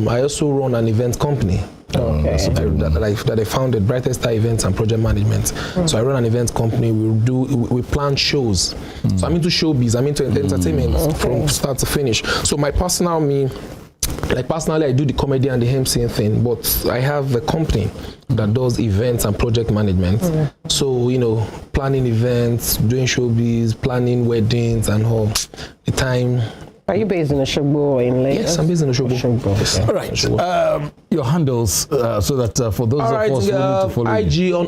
[SPEAKER 8] I also run an event company.
[SPEAKER 1] Okay.
[SPEAKER 8] That I founded, Brightest Star Events and Project Management. So I run an event company. We plan shows. So I'm into showbiz. I'm into entertainment from start to finish. So my personally, I do the comedy and the MCing thing, but I have a company that does events and project management. So, you know, planning events, doing showbiz, planning weddings and all. The time.
[SPEAKER 1] Are you based in Oshogbo or in Lagos?
[SPEAKER 8] Yes, I'm based in Oshogbo.
[SPEAKER 1] Okay.
[SPEAKER 2] All right. Your handles, so that for those of us who need to follow
[SPEAKER 8] IG
[SPEAKER 2] you.
[SPEAKER 8] on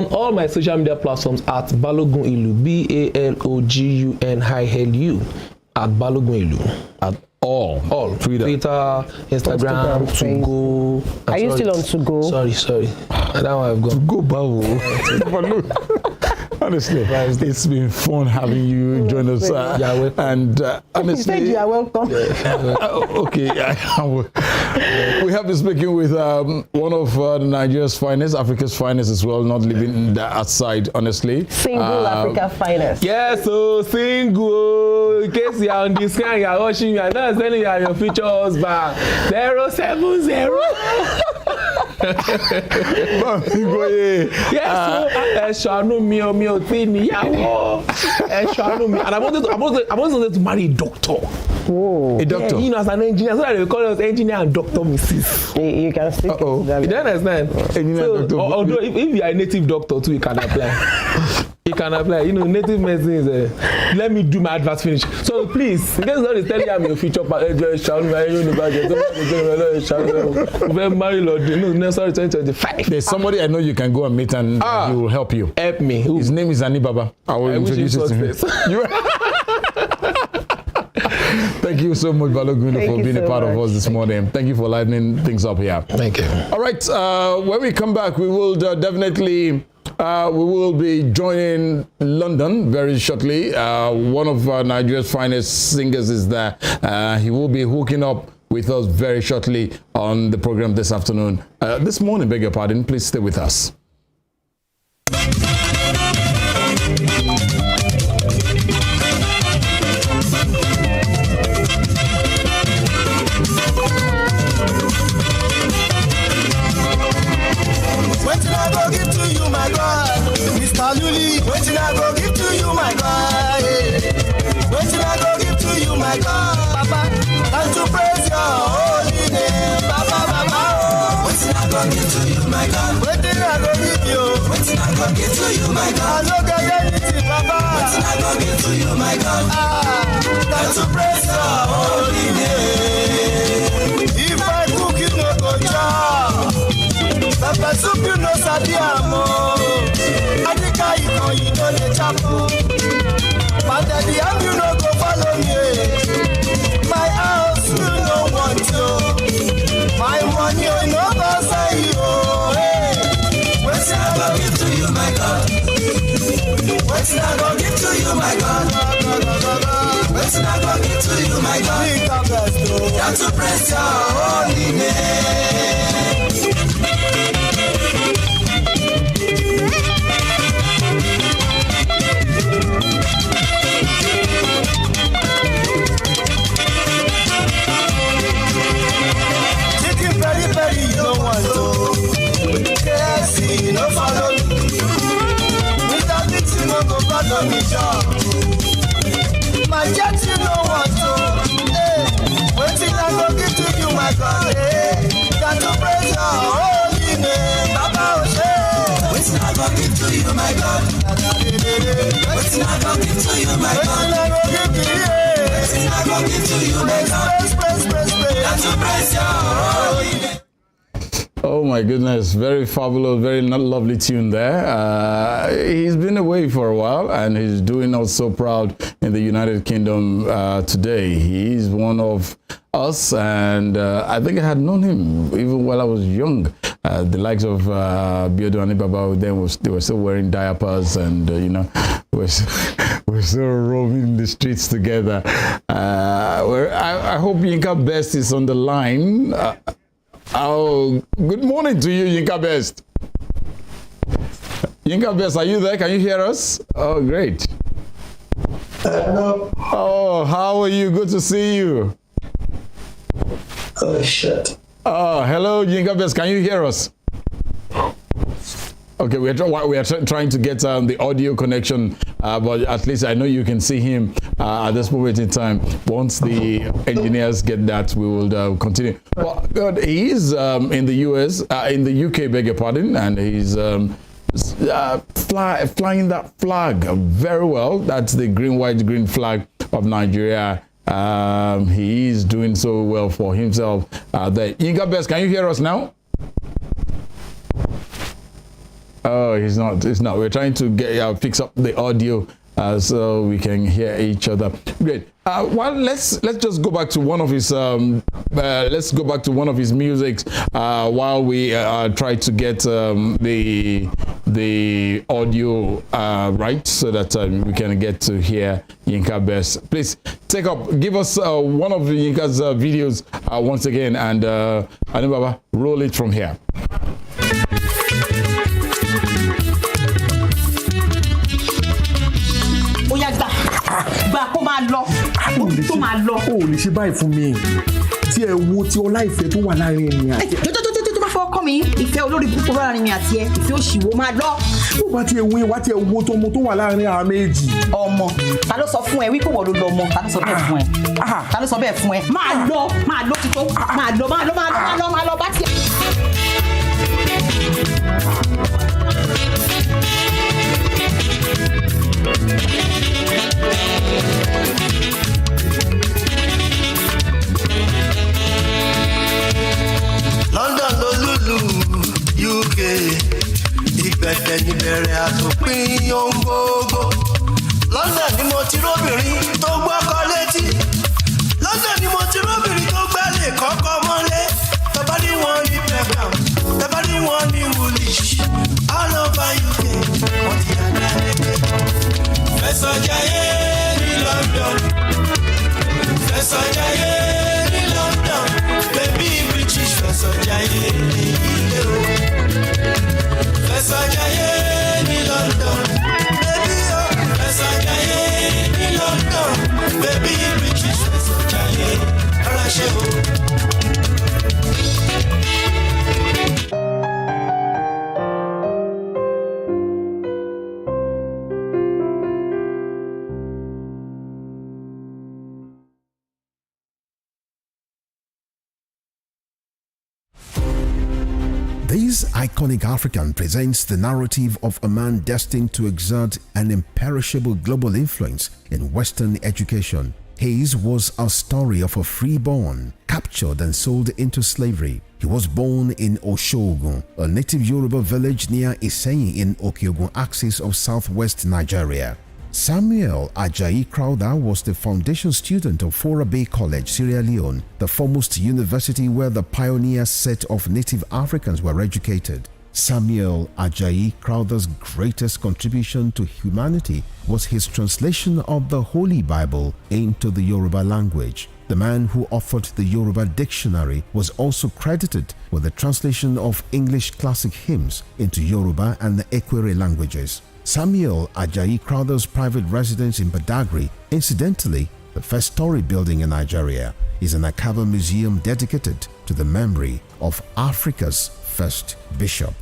[SPEAKER 8] all my social media platforms at Balogun Ilu, BALOGUNILU, at Balogun Ilu.
[SPEAKER 2] At all.
[SPEAKER 8] Twitter, Instagram, Tugo.
[SPEAKER 1] Are you still on Tugo?
[SPEAKER 8] Sorry. That one I've gone.
[SPEAKER 2] Go Bawo. Honestly, it's been fun having you join us. And honestly,
[SPEAKER 1] you said you are welcome.
[SPEAKER 2] Okay, we have been speaking with one of Nigeria's finest, Africa's finest as well, not living that outside, honestly.
[SPEAKER 1] Single Africa finest.
[SPEAKER 8] Yes, so single. In case you are on this screen, you are watching me, I'm not telling you are your future husband. 070. Yes, so me ò tí níyàwó. And I wanted to marry a doctor.
[SPEAKER 1] Whoa.
[SPEAKER 2] A doctor?
[SPEAKER 8] Yeah, you know, as an engineer, so that they call us engineer and doctor Mrs.
[SPEAKER 1] You can stick to that.
[SPEAKER 8] You don't understand?
[SPEAKER 2] Engineer
[SPEAKER 8] So,
[SPEAKER 2] doctor.
[SPEAKER 8] although if you are a native doctor too, you can apply. You can apply. You know, native medicine is let me do my advert finish. So please, in case somebody is telling you I'm your future sorry, 2025.
[SPEAKER 2] There's somebody I know you can go and meet and he will help you.
[SPEAKER 8] Help me. Who?
[SPEAKER 2] His name is Anibaba. I will introduce you to him. Thank you so much, Balogun, for being a part of us this morning. Thank you for livening things up here.
[SPEAKER 8] Thank you.
[SPEAKER 2] All right, when we come back, we will definitely we will be joining London very shortly. One of Nigeria's finest singers is there. He will be hooking up with us very shortly on the program this afternoon. This morning, beg your pardon. Please stay with us.
[SPEAKER 9] Wetin I go give to you, my God? Mr. Luli, wetin I go give to you, my God? Wetin I go give to you, my God? Papa, time to praise your holy name. Papa, oh. Wetin I go give to you, my God? Wetin I go give you? Wetin I go give to you, my God? I no get anything, Papa. Wetin I go give to you, my God? Time to praise your holy name. If I cook, you no go chop. Pepper soup you no sabi amo. Adika ikon you no dey chop. But at the end you no go follow me. My house you no want you. My money you no go say you. Wetin I go give to you, my God? Wetin I go give to you, my God? Wetin I go give to you, my God? Got to praise your holy name. Chicken peri you no want to. KFC you no follow me. Mr. Biggs you no go follow me shop. My jet you no want to. Wetin I go give to you, my God? Got to praise your holy name. Baba Oshe. Wetin I go give to you, my God? Wetin I go give to you, my God? Wetin I go give to you, my God? Praise. Got to praise your holy name.
[SPEAKER 2] Oh my goodness, very fabulous, very lovely tune there. He's been away for a while and he's doing us so proud in the United Kingdom today. He's one of us, and I think I had known him even while I was young. The likes of Biodo and Baba, then they were still wearing diapers, and we're still roaming the streets together. I hope Yinka Best is on the line. Good morning to you, Yinka Best. Yinka Best, are you there? Can you hear us? Oh, great.
[SPEAKER 10] Hello.
[SPEAKER 2] Oh, how are you? Good to see you.
[SPEAKER 10] Oh, shit.
[SPEAKER 2] Oh, hello, Yinka Best. Can you hear us? Okay, we are trying to get the audio connection, but at least I know you can see him at this moment in time. Once the engineers get that, we will continue. Well, God, he is in the US, in the UK, beg your pardon, and he's flying that flag very well. That's the green, white, green flag of Nigeria. He is doing so well for himself there. Yinka Best, can you hear us now? Oh, he's not. We're trying to get fix up the audio so we can hear each other. Great. Well, let's just go back to one of his musics while we try to get the audio right, so that we can get to hear Yinka Best. Please give us one of Yinka's videos once again, and Anibaba, roll it from here.
[SPEAKER 11] tó máa lọ. O ò lè ṣe báyìí fún mi tí ẹ wo tí ọlá ìfẹ́ tó wà láàrin ẹni àti.
[SPEAKER 12] tó bá fọwọ́ kọ́ mi ìfẹ́ olórí púpọ̀ láàrin mi àti ẹ ìfẹ́ òṣìwò máa lọ.
[SPEAKER 11] ó bá tiẹ̀ wo ìwà tiẹ̀ wo tó wà láàrin àwọn méjì.
[SPEAKER 12] ọmọ ta ló sọ fún ẹ wípé wọ́n ló lọ ọmọ ta ló sọ bẹ́ẹ̀ fún ẹ ta ló sọ bẹ́ẹ̀ fún ẹ máa lọ títọ́ máa lọ bá tiẹ̀.
[SPEAKER 9] London ló lùlù UK ìgbẹ̀dẹ̀ níbẹ̀rẹ̀ àtòpin ohun gbogbo. London ni mo ti róbìnrin tó gbọ́kọ létí. London ni mo ti róbìnrin tó gbálẹ̀ kọ́kọ́ mọ́lé. Tọ́ba ní wọ́n ní Peckham, tọ́ba ní wọ́n ní Woolwich. All over UK wọ́n ti yàrá ẹgbẹ́. Fẹ̀sọ̀ jayé ní London. Fẹ̀sọ̀ jayé ní London. Baby British fẹ̀sọ̀ jayé ní ilé o. Fẹ̀sọ̀ jayé ní London. Baby o. Fẹ̀sọ̀ jayé ní London. Baby British fẹ̀sọ̀ jayé. Ara ṣe o.
[SPEAKER 6] This iconic African presents the narrative of a man destined to exert an imperishable global influence in Western education. His was a story of a freeborn, captured and sold into slavery. He was born in Oshogun, a native Yoruba village near Iseyin in Okiogun axis of southwest Nigeria. Samuel Ajayi Crowther was the foundation student of Fora Bay College, Sierra Leone, the foremost university where the pioneer set of native Africans were educated. Samuel Ajayi Crowther's greatest contribution to humanity was his translation of the Holy Bible into the Yoruba language. The man who authored the Yoruba dictionary was also credited with the translation of English classic hymns into Yoruba and the Ekwere languages. Samuel Ajayi Crowther's private residence in Badagry, incidentally the first story building in Nigeria, is an archival museum dedicated to the memory of Africa's first bishop.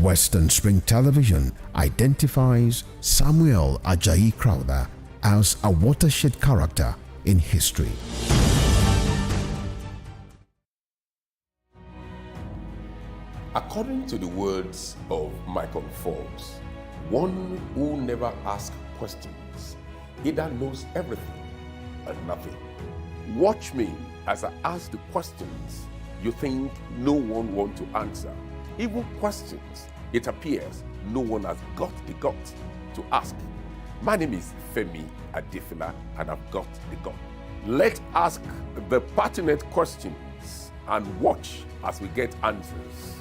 [SPEAKER 6] Western Spring Television identifies Samuel Ajayi Crowther as a watershed character in history.
[SPEAKER 3] According to the words of Michael Forbes, one who never asks questions either knows everything and nothing. Watch me as I ask the questions you think no one wants to answer. Even questions it appears no one has got the guts to ask. My name is Femi Adefila and I've got the gut. Let's ask the pertinent questions and watch as we get answers.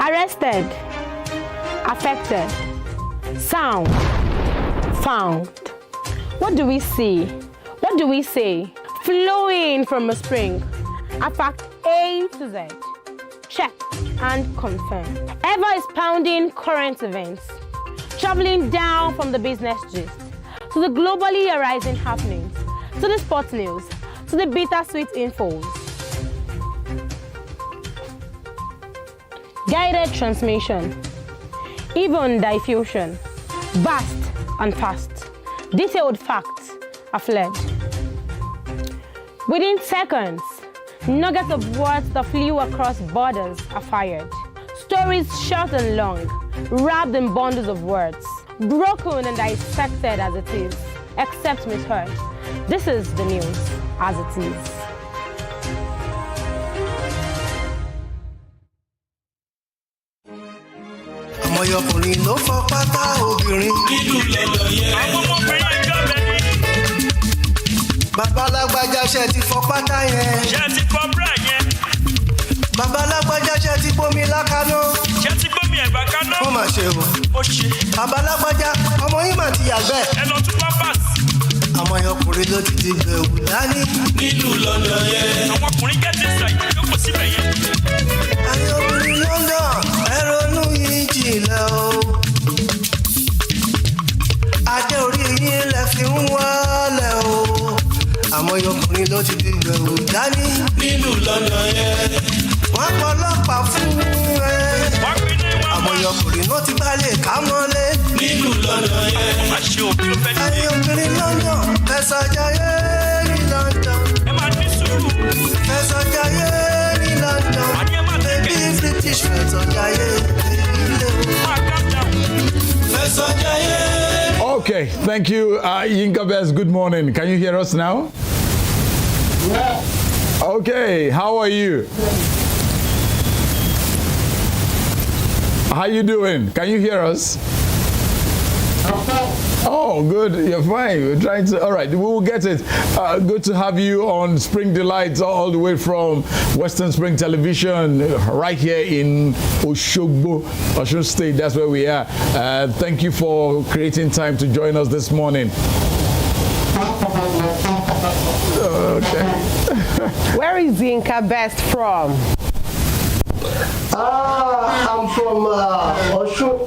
[SPEAKER 4] Arrested, affected, sound, found. What do we see? What do we say? Flowing from a spring. A fact A to Z. Check and confirm. Ever expounding current events. Traveling down from the business gist to the globally arising happenings, to the sports news, to the bittersweet infos. Guided transmission, even diffusion, vast and fast, detailed facts are fled. Within seconds, nuggets of words that flew across borders are fired. Stories short and long, wrapped in bundles of words, broken and dissected as it is, except misheard. This is the news as it is.
[SPEAKER 9] ọmọyọkùnrin ló fọ pátá obìnrin. nínú lọ́dọ̀ yẹn. àwọn ọmọbìnrin ìjọ bẹ̀rẹ̀. babalágbájá ṣe ti fọ pátá yẹn. ṣe ti fọ búrà yẹn. babalágbájá ṣe ti gbómi lákaná. ṣe ti gbómi ẹ̀bà kaná. ó mà ṣe o. ó ṣe. babalágbájá ọmọ yín mà ti yàgbẹ́. ẹ lọ tún pampers. ọmọyọkùnrin ló ti gbẹ̀wò dání. nínú lọ́dọ̀ yẹn. àwọn ọkùnrin gẹ́tì ṣàyè yóò kó síbẹ̀ yẹn. ayé obìnrin lọ́dọ̀ ẹ ronú yìí jìnlẹ̀ o. adé orí yín lẹ fi ń wálẹ̀ o. àmọ́ ọkùnrin ló ti di gbẹ̀wò dání. nínú lọ́dọ̀ yẹn. wọ́n pọ̀ ọlọ́pàá fún ẹ. àmọ́ ọkùnrin ló ti bá lè ká mọ́lé. nínú lọ́dọ̀ yẹn. ayé obìnrin lọ́dọ̀ fẹsọ̀ jayé ní London. ẹ máa ní sùúrù. fẹsọ̀ jayé ní London. bébí British fẹsọ̀ jayé.
[SPEAKER 2] Okay, thank you, Yinka Best. Good morning. Can you hear us now? Yeah. Okay, how are you? How you doing? Can you hear us? Oh, good. You're fine. We're trying to. All right, we will get it. Good to have you on Spring Delights, all the way from Western Spring Television, right here in Oshogbo, Osun State. That's where we are. Thank you for creating time to join us this morning. Okay.
[SPEAKER 1] Where is Yinka Best from?
[SPEAKER 10] I'm from Osun.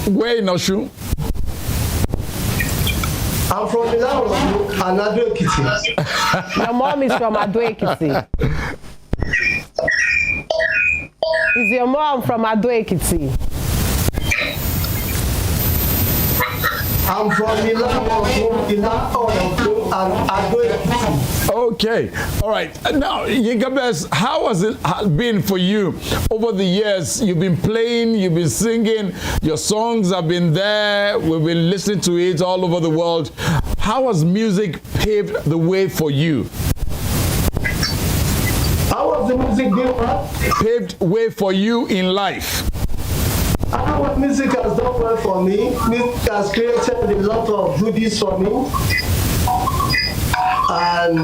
[SPEAKER 2] Where in Osun?
[SPEAKER 10] I'm from Ilorin and Ado Ekiti.
[SPEAKER 1] Your mom is from Ado Ekiti. Is your mom from Ado Ekiti?
[SPEAKER 10] I'm from Ilorin and Ado Ekiti.
[SPEAKER 2] Okay, all right. Now, Yinka Best, how has it been for you over the years? You've been playing, you've been singing, your songs have been there, we've been listening to it all over the world. How has music paved the way for you?
[SPEAKER 10] How was the music doing?
[SPEAKER 2] Paved way for you in life.
[SPEAKER 10] What music has done well for me. Music has created a lot of goodies for me. And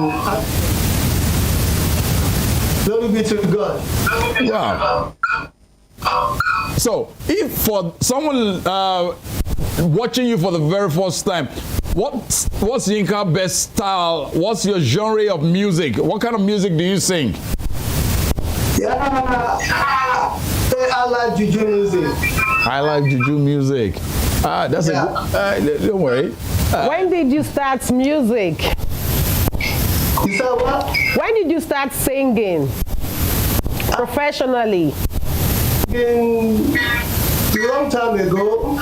[SPEAKER 10] glory be to God.
[SPEAKER 2] Wow. So, if for someone watching you for the very first time, what's Yinka Best style? What's your genre of music? What kind of music do you sing?
[SPEAKER 10] Yeah, I like juju music.
[SPEAKER 2] I like juju music. That's a good. Don't worry.
[SPEAKER 1] When did you start music?
[SPEAKER 10] You said what?
[SPEAKER 1] When did you start singing professionally?
[SPEAKER 10] A long time ago.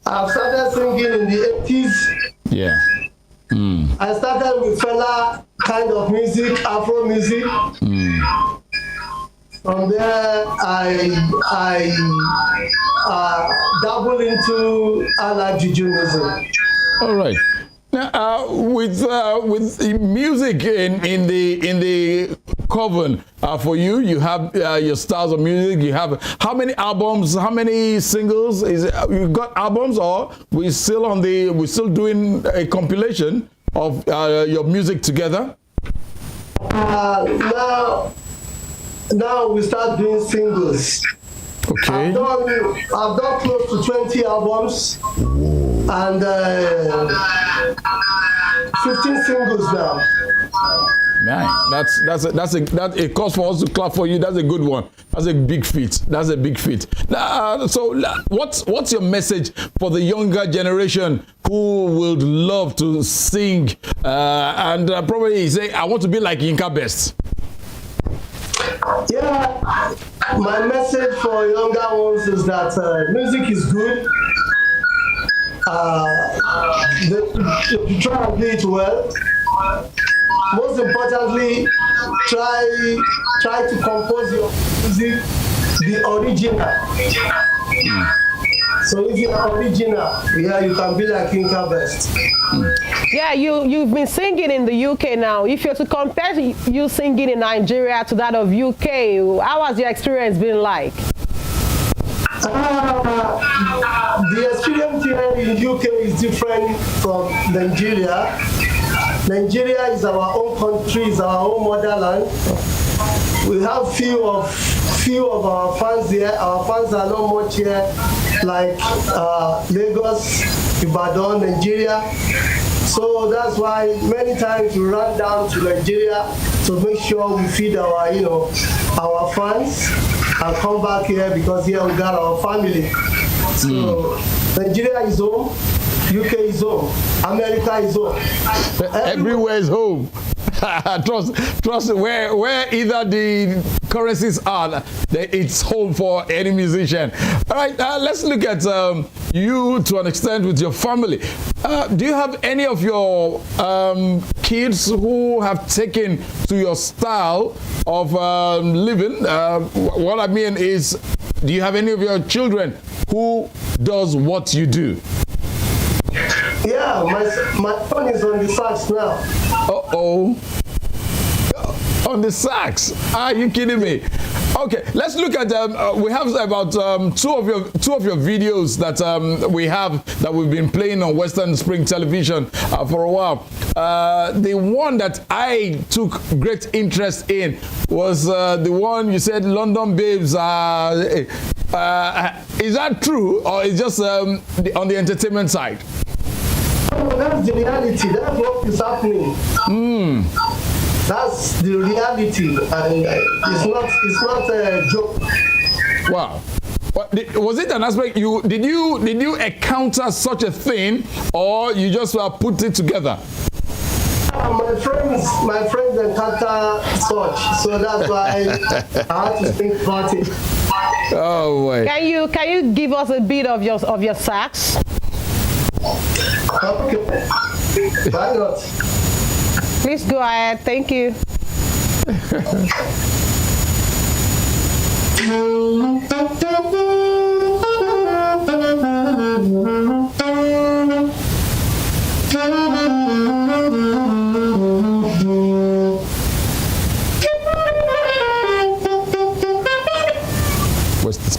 [SPEAKER 10] I started singing in the 80s.
[SPEAKER 2] Yeah.
[SPEAKER 10] I started with fella kind of music, Afro music. From there, I dabble into ala juju music.
[SPEAKER 2] All right. With music in the coven for you, you have your styles of music. You have how many albums? How many singles? You got albums, or we still doing a compilation of your music together?
[SPEAKER 10] Now we start doing singles.
[SPEAKER 2] Okay.
[SPEAKER 10] I've done close to 20 albums and 15 singles now.
[SPEAKER 2] Man, that's a cause for us to clap for you. That's a good one. That's a big feat. That's a big feat. So what's your message for the younger generation who would love to sing and probably say, I want to be like Yinka Best?
[SPEAKER 10] Yeah, my message for younger ones is that music is good. Try and play it well. Most importantly, try to compose your music the original. So if you're original, you can be like Yinka Best.
[SPEAKER 1] Yeah, you've been singing in the UK now. If you're to compare you singing in Nigeria to that of UK, how has your experience been like?
[SPEAKER 10] The experience here in UK is different from Nigeria. Nigeria is our own country, is our own motherland. We have few of our fans here. Our fans are not much here, like Lagos, Ibadan, Nigeria. So that's why many times we run down to Nigeria to make sure we feed our fans and come back here because here we got our family. So Nigeria is home, UK is home, America is home.
[SPEAKER 2] Everywhere is home. Trust where either the currencies are, it's home for any musician. All right, let's look at you to an extent with your family. Do you have any of your kids who have taken to your style of living? What I mean is, do you have any of your children who does what you do?
[SPEAKER 10] Yeah, my son is on the sax now.
[SPEAKER 2] Uh-oh. On the sax? Are you kidding me? Okay, let's look at we have about two of your videos that we have that we've been playing on Western Spring Television for a while. The one that I took great interest in was the one you said London Babes. Is that true, or is just on the entertainment side?
[SPEAKER 10] Oh, that's the reality. That's what is happening. That's the reality, and it's not a joke.
[SPEAKER 2] Wow. Was it an aspect did you encounter such a thing, or you just put it together?
[SPEAKER 10] My friends encounter such, so that's why I had to think about it.
[SPEAKER 2] Oh wait.
[SPEAKER 1] Can you give us a bit of your sax?
[SPEAKER 10] Okay. Why not?
[SPEAKER 1] Please go ahead. Thank you.
[SPEAKER 2] What's this?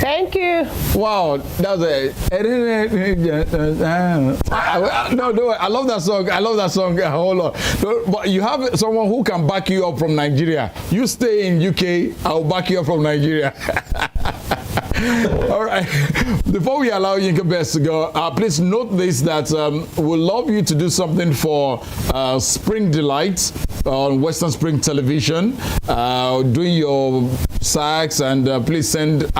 [SPEAKER 1] Thank you.
[SPEAKER 2] Wow, that was no, I love that song. I love that song a whole lot. But you have someone who can back you up from Nigeria. You stay in UK, I'll back you up from Nigeria. All right. Before we allow Yinka Best to go, please note this, that we'd love you to do something for Spring Delight on Western Spring Television, doing your sax, and please send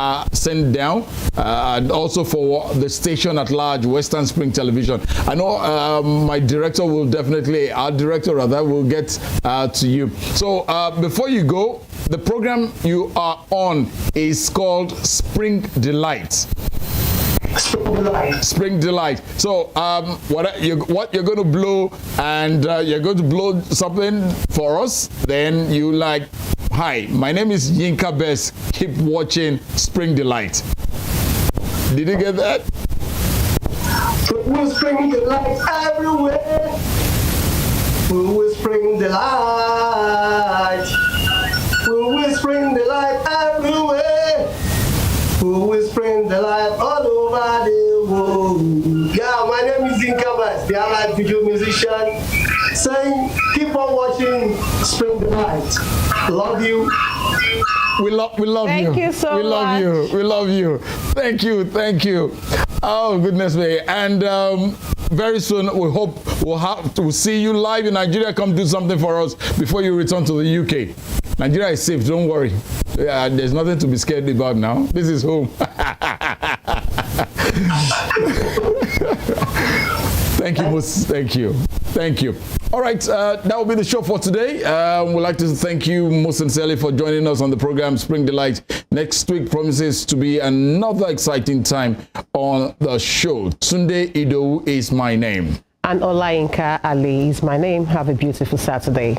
[SPEAKER 2] down, and also for the station at large, Western Spring Television. I know my director will definitely, our director rather, will get to you. So before you go, the program you are on is called Spring Delight. Spring Delight. So what you're going to blow, and you're going to blow something for us. Then you like, hi, my name is Yinka Best. Keep watching Spring Delight. Did you get that?
[SPEAKER 10] We'll spring the light everywhere. We will spring the light. We will spring the light everywhere. We will spring the light all over the world. Yeah, my name is Yinka Best, the Allied video musician. Saying, keep on watching Spring the Light. Love you.
[SPEAKER 2] We love you.
[SPEAKER 4] Thank you so
[SPEAKER 2] much. We love you. Thank you. Oh, goodness me. And very soon, we hope we'll see you live in Nigeria. Come do something for us before you return to the UK. Nigeria is safe, don't worry. There's nothing to be scared about now. This is home. Thank you, Moses. Thank you. All right, that will be the show for today. We'd like to thank you most sincerely for joining us on the program Spring Delight. Next week promises to be another exciting time on the show. Tunde Idowu is my name.
[SPEAKER 1] And Olayinka Ali is my name. Have a beautiful Saturday.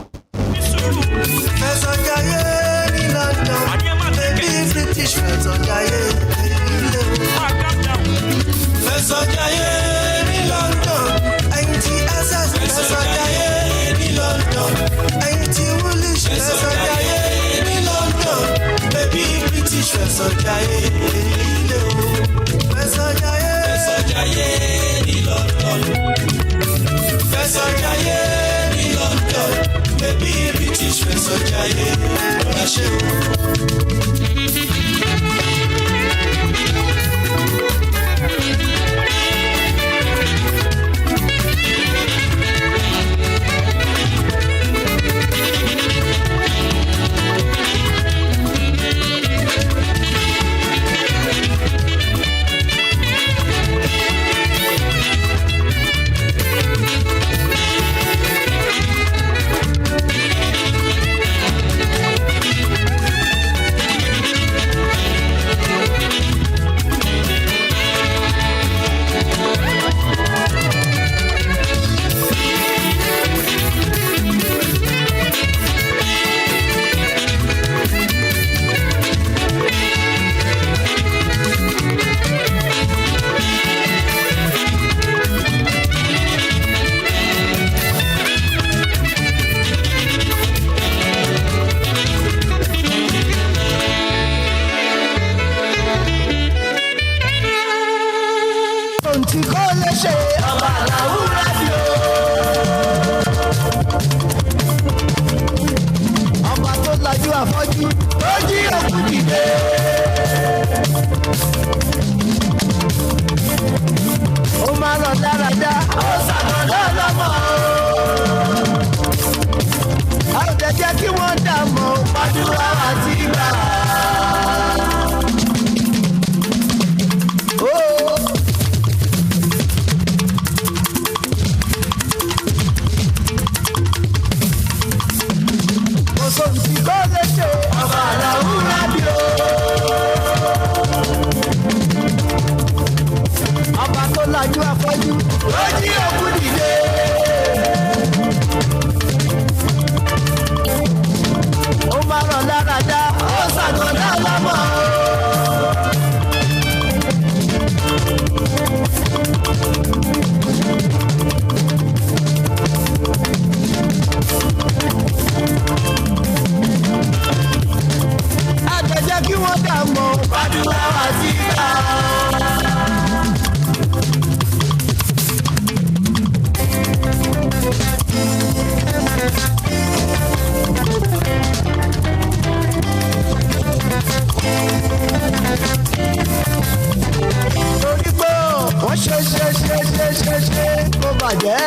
[SPEAKER 10] bàjẹ́.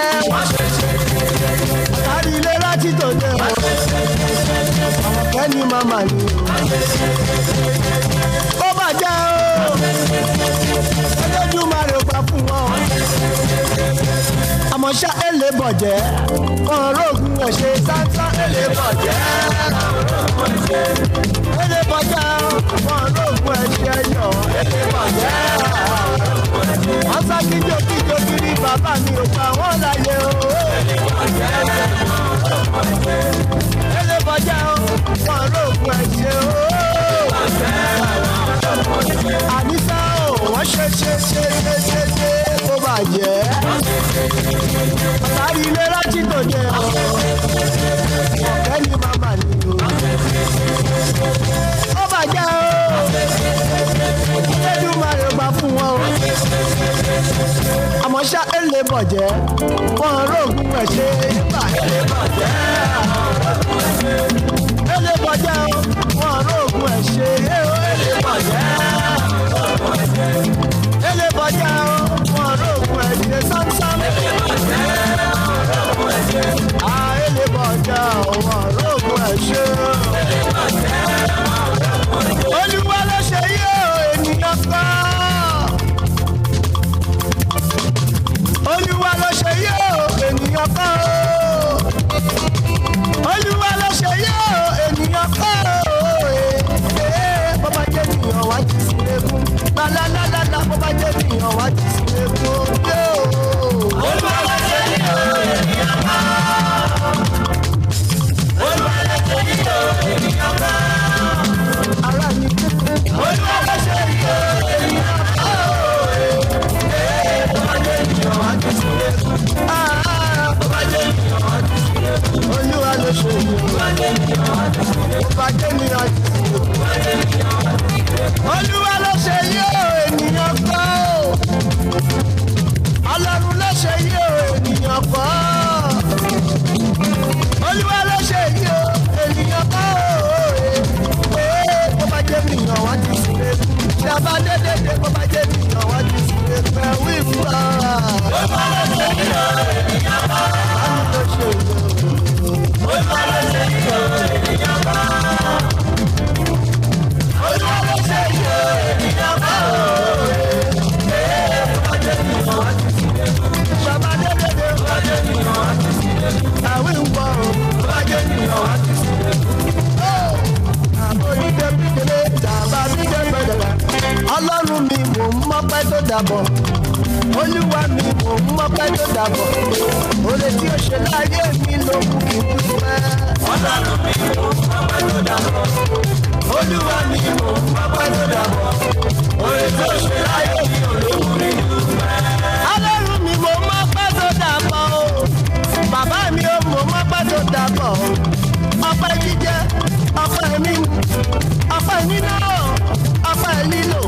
[SPEAKER 10] Kárí ilé láti tòde o. Àwọn kẹ́ni màmá ni. Ó bàjẹ́ o. Olódùmarè gbà fún wọn. Àmọ́ ṣá èlé bọ̀jẹ́. Wọ́n rógun ẹ̀ṣẹ̀ sáńsá èlé bọ̀jẹ́. Èlé bọ̀jẹ́ wọ́n rógun ẹ̀ṣẹ̀ yọ̀ èlé bọ̀jẹ́. Wọ́n sá kíjokíjo kiri bàbá mi ò pa wọ́n láyé o. Èlé bọ̀jẹ́ wọ́n rógun ẹ̀ṣẹ̀ o. Àníṣá o, wọ́n ṣe kó bàjẹ́. Kárí ilé láti tòde o. Ọ̀kẹ́ ni màmá ni o. Ó bàjẹ́ o. Olódùmarè gbà fún wọn o. Àmọ́ ṣá èlé bọ̀jẹ́. Wọ́n rógun ẹ̀ṣẹ̀ nígbà èlé bọ̀jẹ́. Èlé bọ̀jẹ́ o. Wọ́n rógun ẹ̀ṣẹ̀ èlé bọ̀jẹ́. Èlé bọ̀jẹ́ o. Wọ́n rógun ẹ̀ṣẹ̀ sámsám. Èlé bọ̀jẹ́ o. Wọ́n rógun ẹ̀ṣẹ̀. Olúwa ló ṣe yí o, ènìyàn kọ́. Olúwa ló ṣe yí o, ènìyàn kọ́. Olúwa ló ṣe yí o, ènìyàn kọ́. Bọ́bá jẹ́ ènìyàn wá jí sí eégún. Lálálálá bọ́bá jẹ́ ènìyàn wá jí sí eégún. Olúwa ló ṣe yí o, ènìyàn kọ́. Olúwa ló ṣe yí o, ènìyàn kọ́. Ara mi Olúwa ló ṣe yí o, ènìyàn kọ́. Bọ́bá jẹ́ ènìyàn wá jí sí eégún. Bọ́bá jẹ́ ènìyàn wá jí sí eégún. Olúwa ló ṣe yí o, bọ́bá jẹ́ ènìyàn wá jí sí eégún. Bọ́bá jẹ́ ènìyàn wá jí sí eégún. Olúwa ló ṣe yí o, ènìyàn kọ́. Ọlọ́run ló ṣe yí o, ènìyàn kọ́. Olúwa ló ṣe yí o, ènìyàn kọ́. Bó bá jẹ́ ènìyàn wá jí sí eégún. Ṣàbá dédé bó bá jẹ́ ènìyàn wá jí sí eégún. Ẹ̀wí fúra. Olúwa ló ṣe yí o, ènìyàn kọ́. Olúwa ló ṣe yí o, ènìyàn kọ́. Olúwa ló ṣe yí o, ènìyàn kọ́. Bó bá jẹ́ ènìyàn wá jí sí eégún. Ṣàbá dédé bó bá jẹ́ ènìyàn wá jí sí eégún. Ẹ̀wí fúra. Bó bá jẹ́ ènìyàn wá jí sí eégún. Ọlọ́run mi mò ń mọ́pẹ́ tó dàbọ̀. Olúwa mi mò ń mọ́pẹ́ tó dàbọ̀. Oore tí ó ṣe láyé mi ló kù kí n dúpẹ́. Ọlọ́run mi mò ń mọ́pẹ́ tó dàbọ̀. Olúwa mi mò ń mọ́pẹ́ tó dàbọ̀. Oore tí ó ṣe láyé mi ló kù kí n dúpẹ́. Ọlọ́run mi mò ń mọ́pẹ́ tó dàbọ̀ o. Bàbá mi ò mò ń mọ́pẹ́ tó dàbọ̀ o. Ọpẹ́ jíjẹ, ọpẹ́ mímu, ọpẹ́ níná, ọpẹ́ lílò.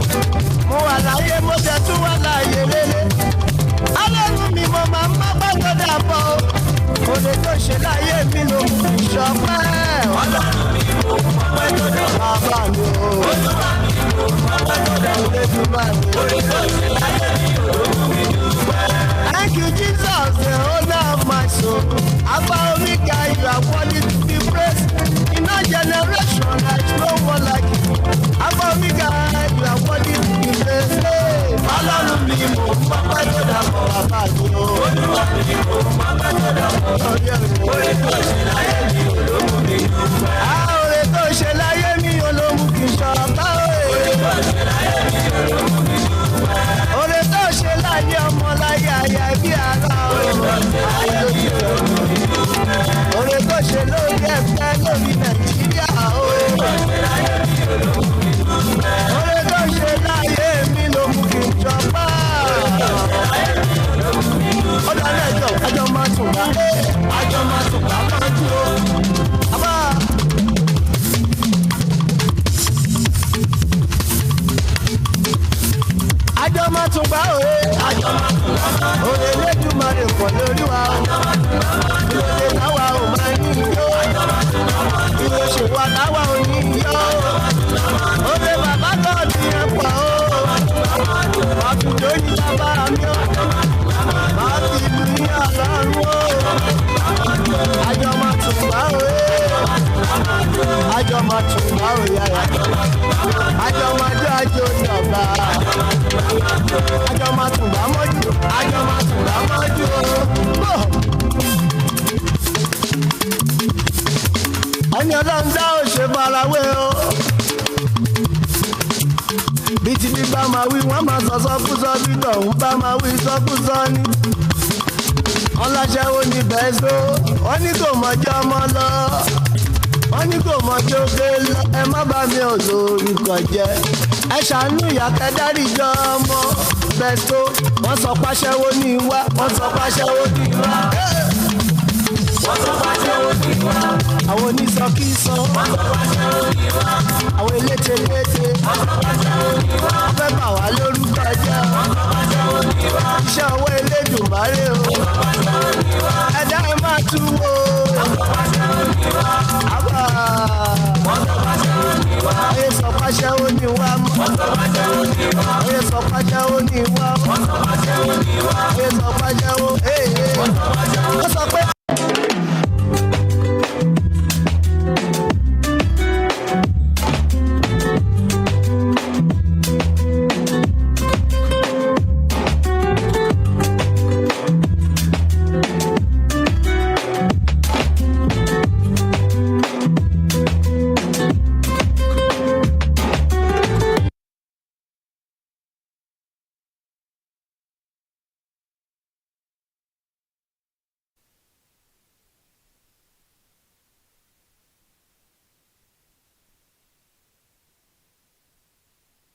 [SPEAKER 10] Mo wà láyé, mo jẹ tún wà láyé rere. Ọlọ́run mi mo máa ń mọ́pẹ́ tó dàbọ̀ o. Oore tó ṣe láyé mi ló kù ìṣọpẹ́. Ọlọ́run mi mo mọ́pẹ́ tó dàbọ̀. Bàbá mi o. Olúwa mi mo mọ́pẹ́ tó dàbọ̀. Olúwa mi o. Oore tó ṣe láyé mi ló kù ìdúpẹ́. Thank you, Jesus, the owner of my soul. Alpha Omega, you are worthy to be praised. In our generation, there is no one like you. Alpha Omega, you are worthy to be praised. Ọlọ́run mi mò ń mọ́pẹ́ tó dàbọ̀. Bàbá mi o. Olúwa mi mò ń mọ́pẹ́ tó dàbọ̀. Oore tó ṣe láyé mi olóhùn mi dúpẹ́. Oore tó ṣe láyé mi olóhùn kì í ṣọ̀pá. Oore tó ṣe láyé mi olóhùn mi dúpẹ́. Oore tó ṣe láyé ọmọ láyé àyà bí ara o. Oore tó ṣe lórí ẹgbẹ́ lórí Nàìjíríà o. Oore tó ṣe láyé mi ló mú kí n jọba. Ó dáná ẹjọ́ máa tún bá. Àjọ máa tún bá máa dúró. Àbá. Àjọ máa tún bá òye. Àjọ máa tún bá. Òye Elédùmarè pọ̀ lórí wa. Ìròyìn táwa ò máa ní yó. Ìròyìn wa táwa ò ní yó. Òye bàbá náà ní ẹ̀pọ̀ o. Àtúndó ní bàbá mi o. Màá fi ìlú ní àná. tí bí bá máa wí wọ́n máa sọ sọ́kúsọ bí tọ̀hún bá máa wí sọ́kúsọ ni. ọláṣẹ́wó ni bẹ́ẹ̀só wọ́n ní kò mọ̀jọ́ ọmọ lọ wọ́n ní kò mọ̀jọ́ òkè lọ ẹ má bá mi ò lórí kọjẹ́ ẹ ṣàánú ìyá kẹdárìjọ ọmọ bẹ́ẹ̀só wọ́n sọ pàṣẹwó ní wá wọ́n sọ pàṣẹwó ní wá wọ́n sọ pàṣẹwó ní wá àwọn onísọkísọ wọ́n sọ pàṣẹwó ní wá àwọn elételéte wọ́n sọ pàṣẹwó ní wá wọ́n fẹ́ bà wá lórúkọ jẹ́ wọ́n sọ pàṣẹwó ní wá iṣẹ́ ọwọ́ Elédùmarè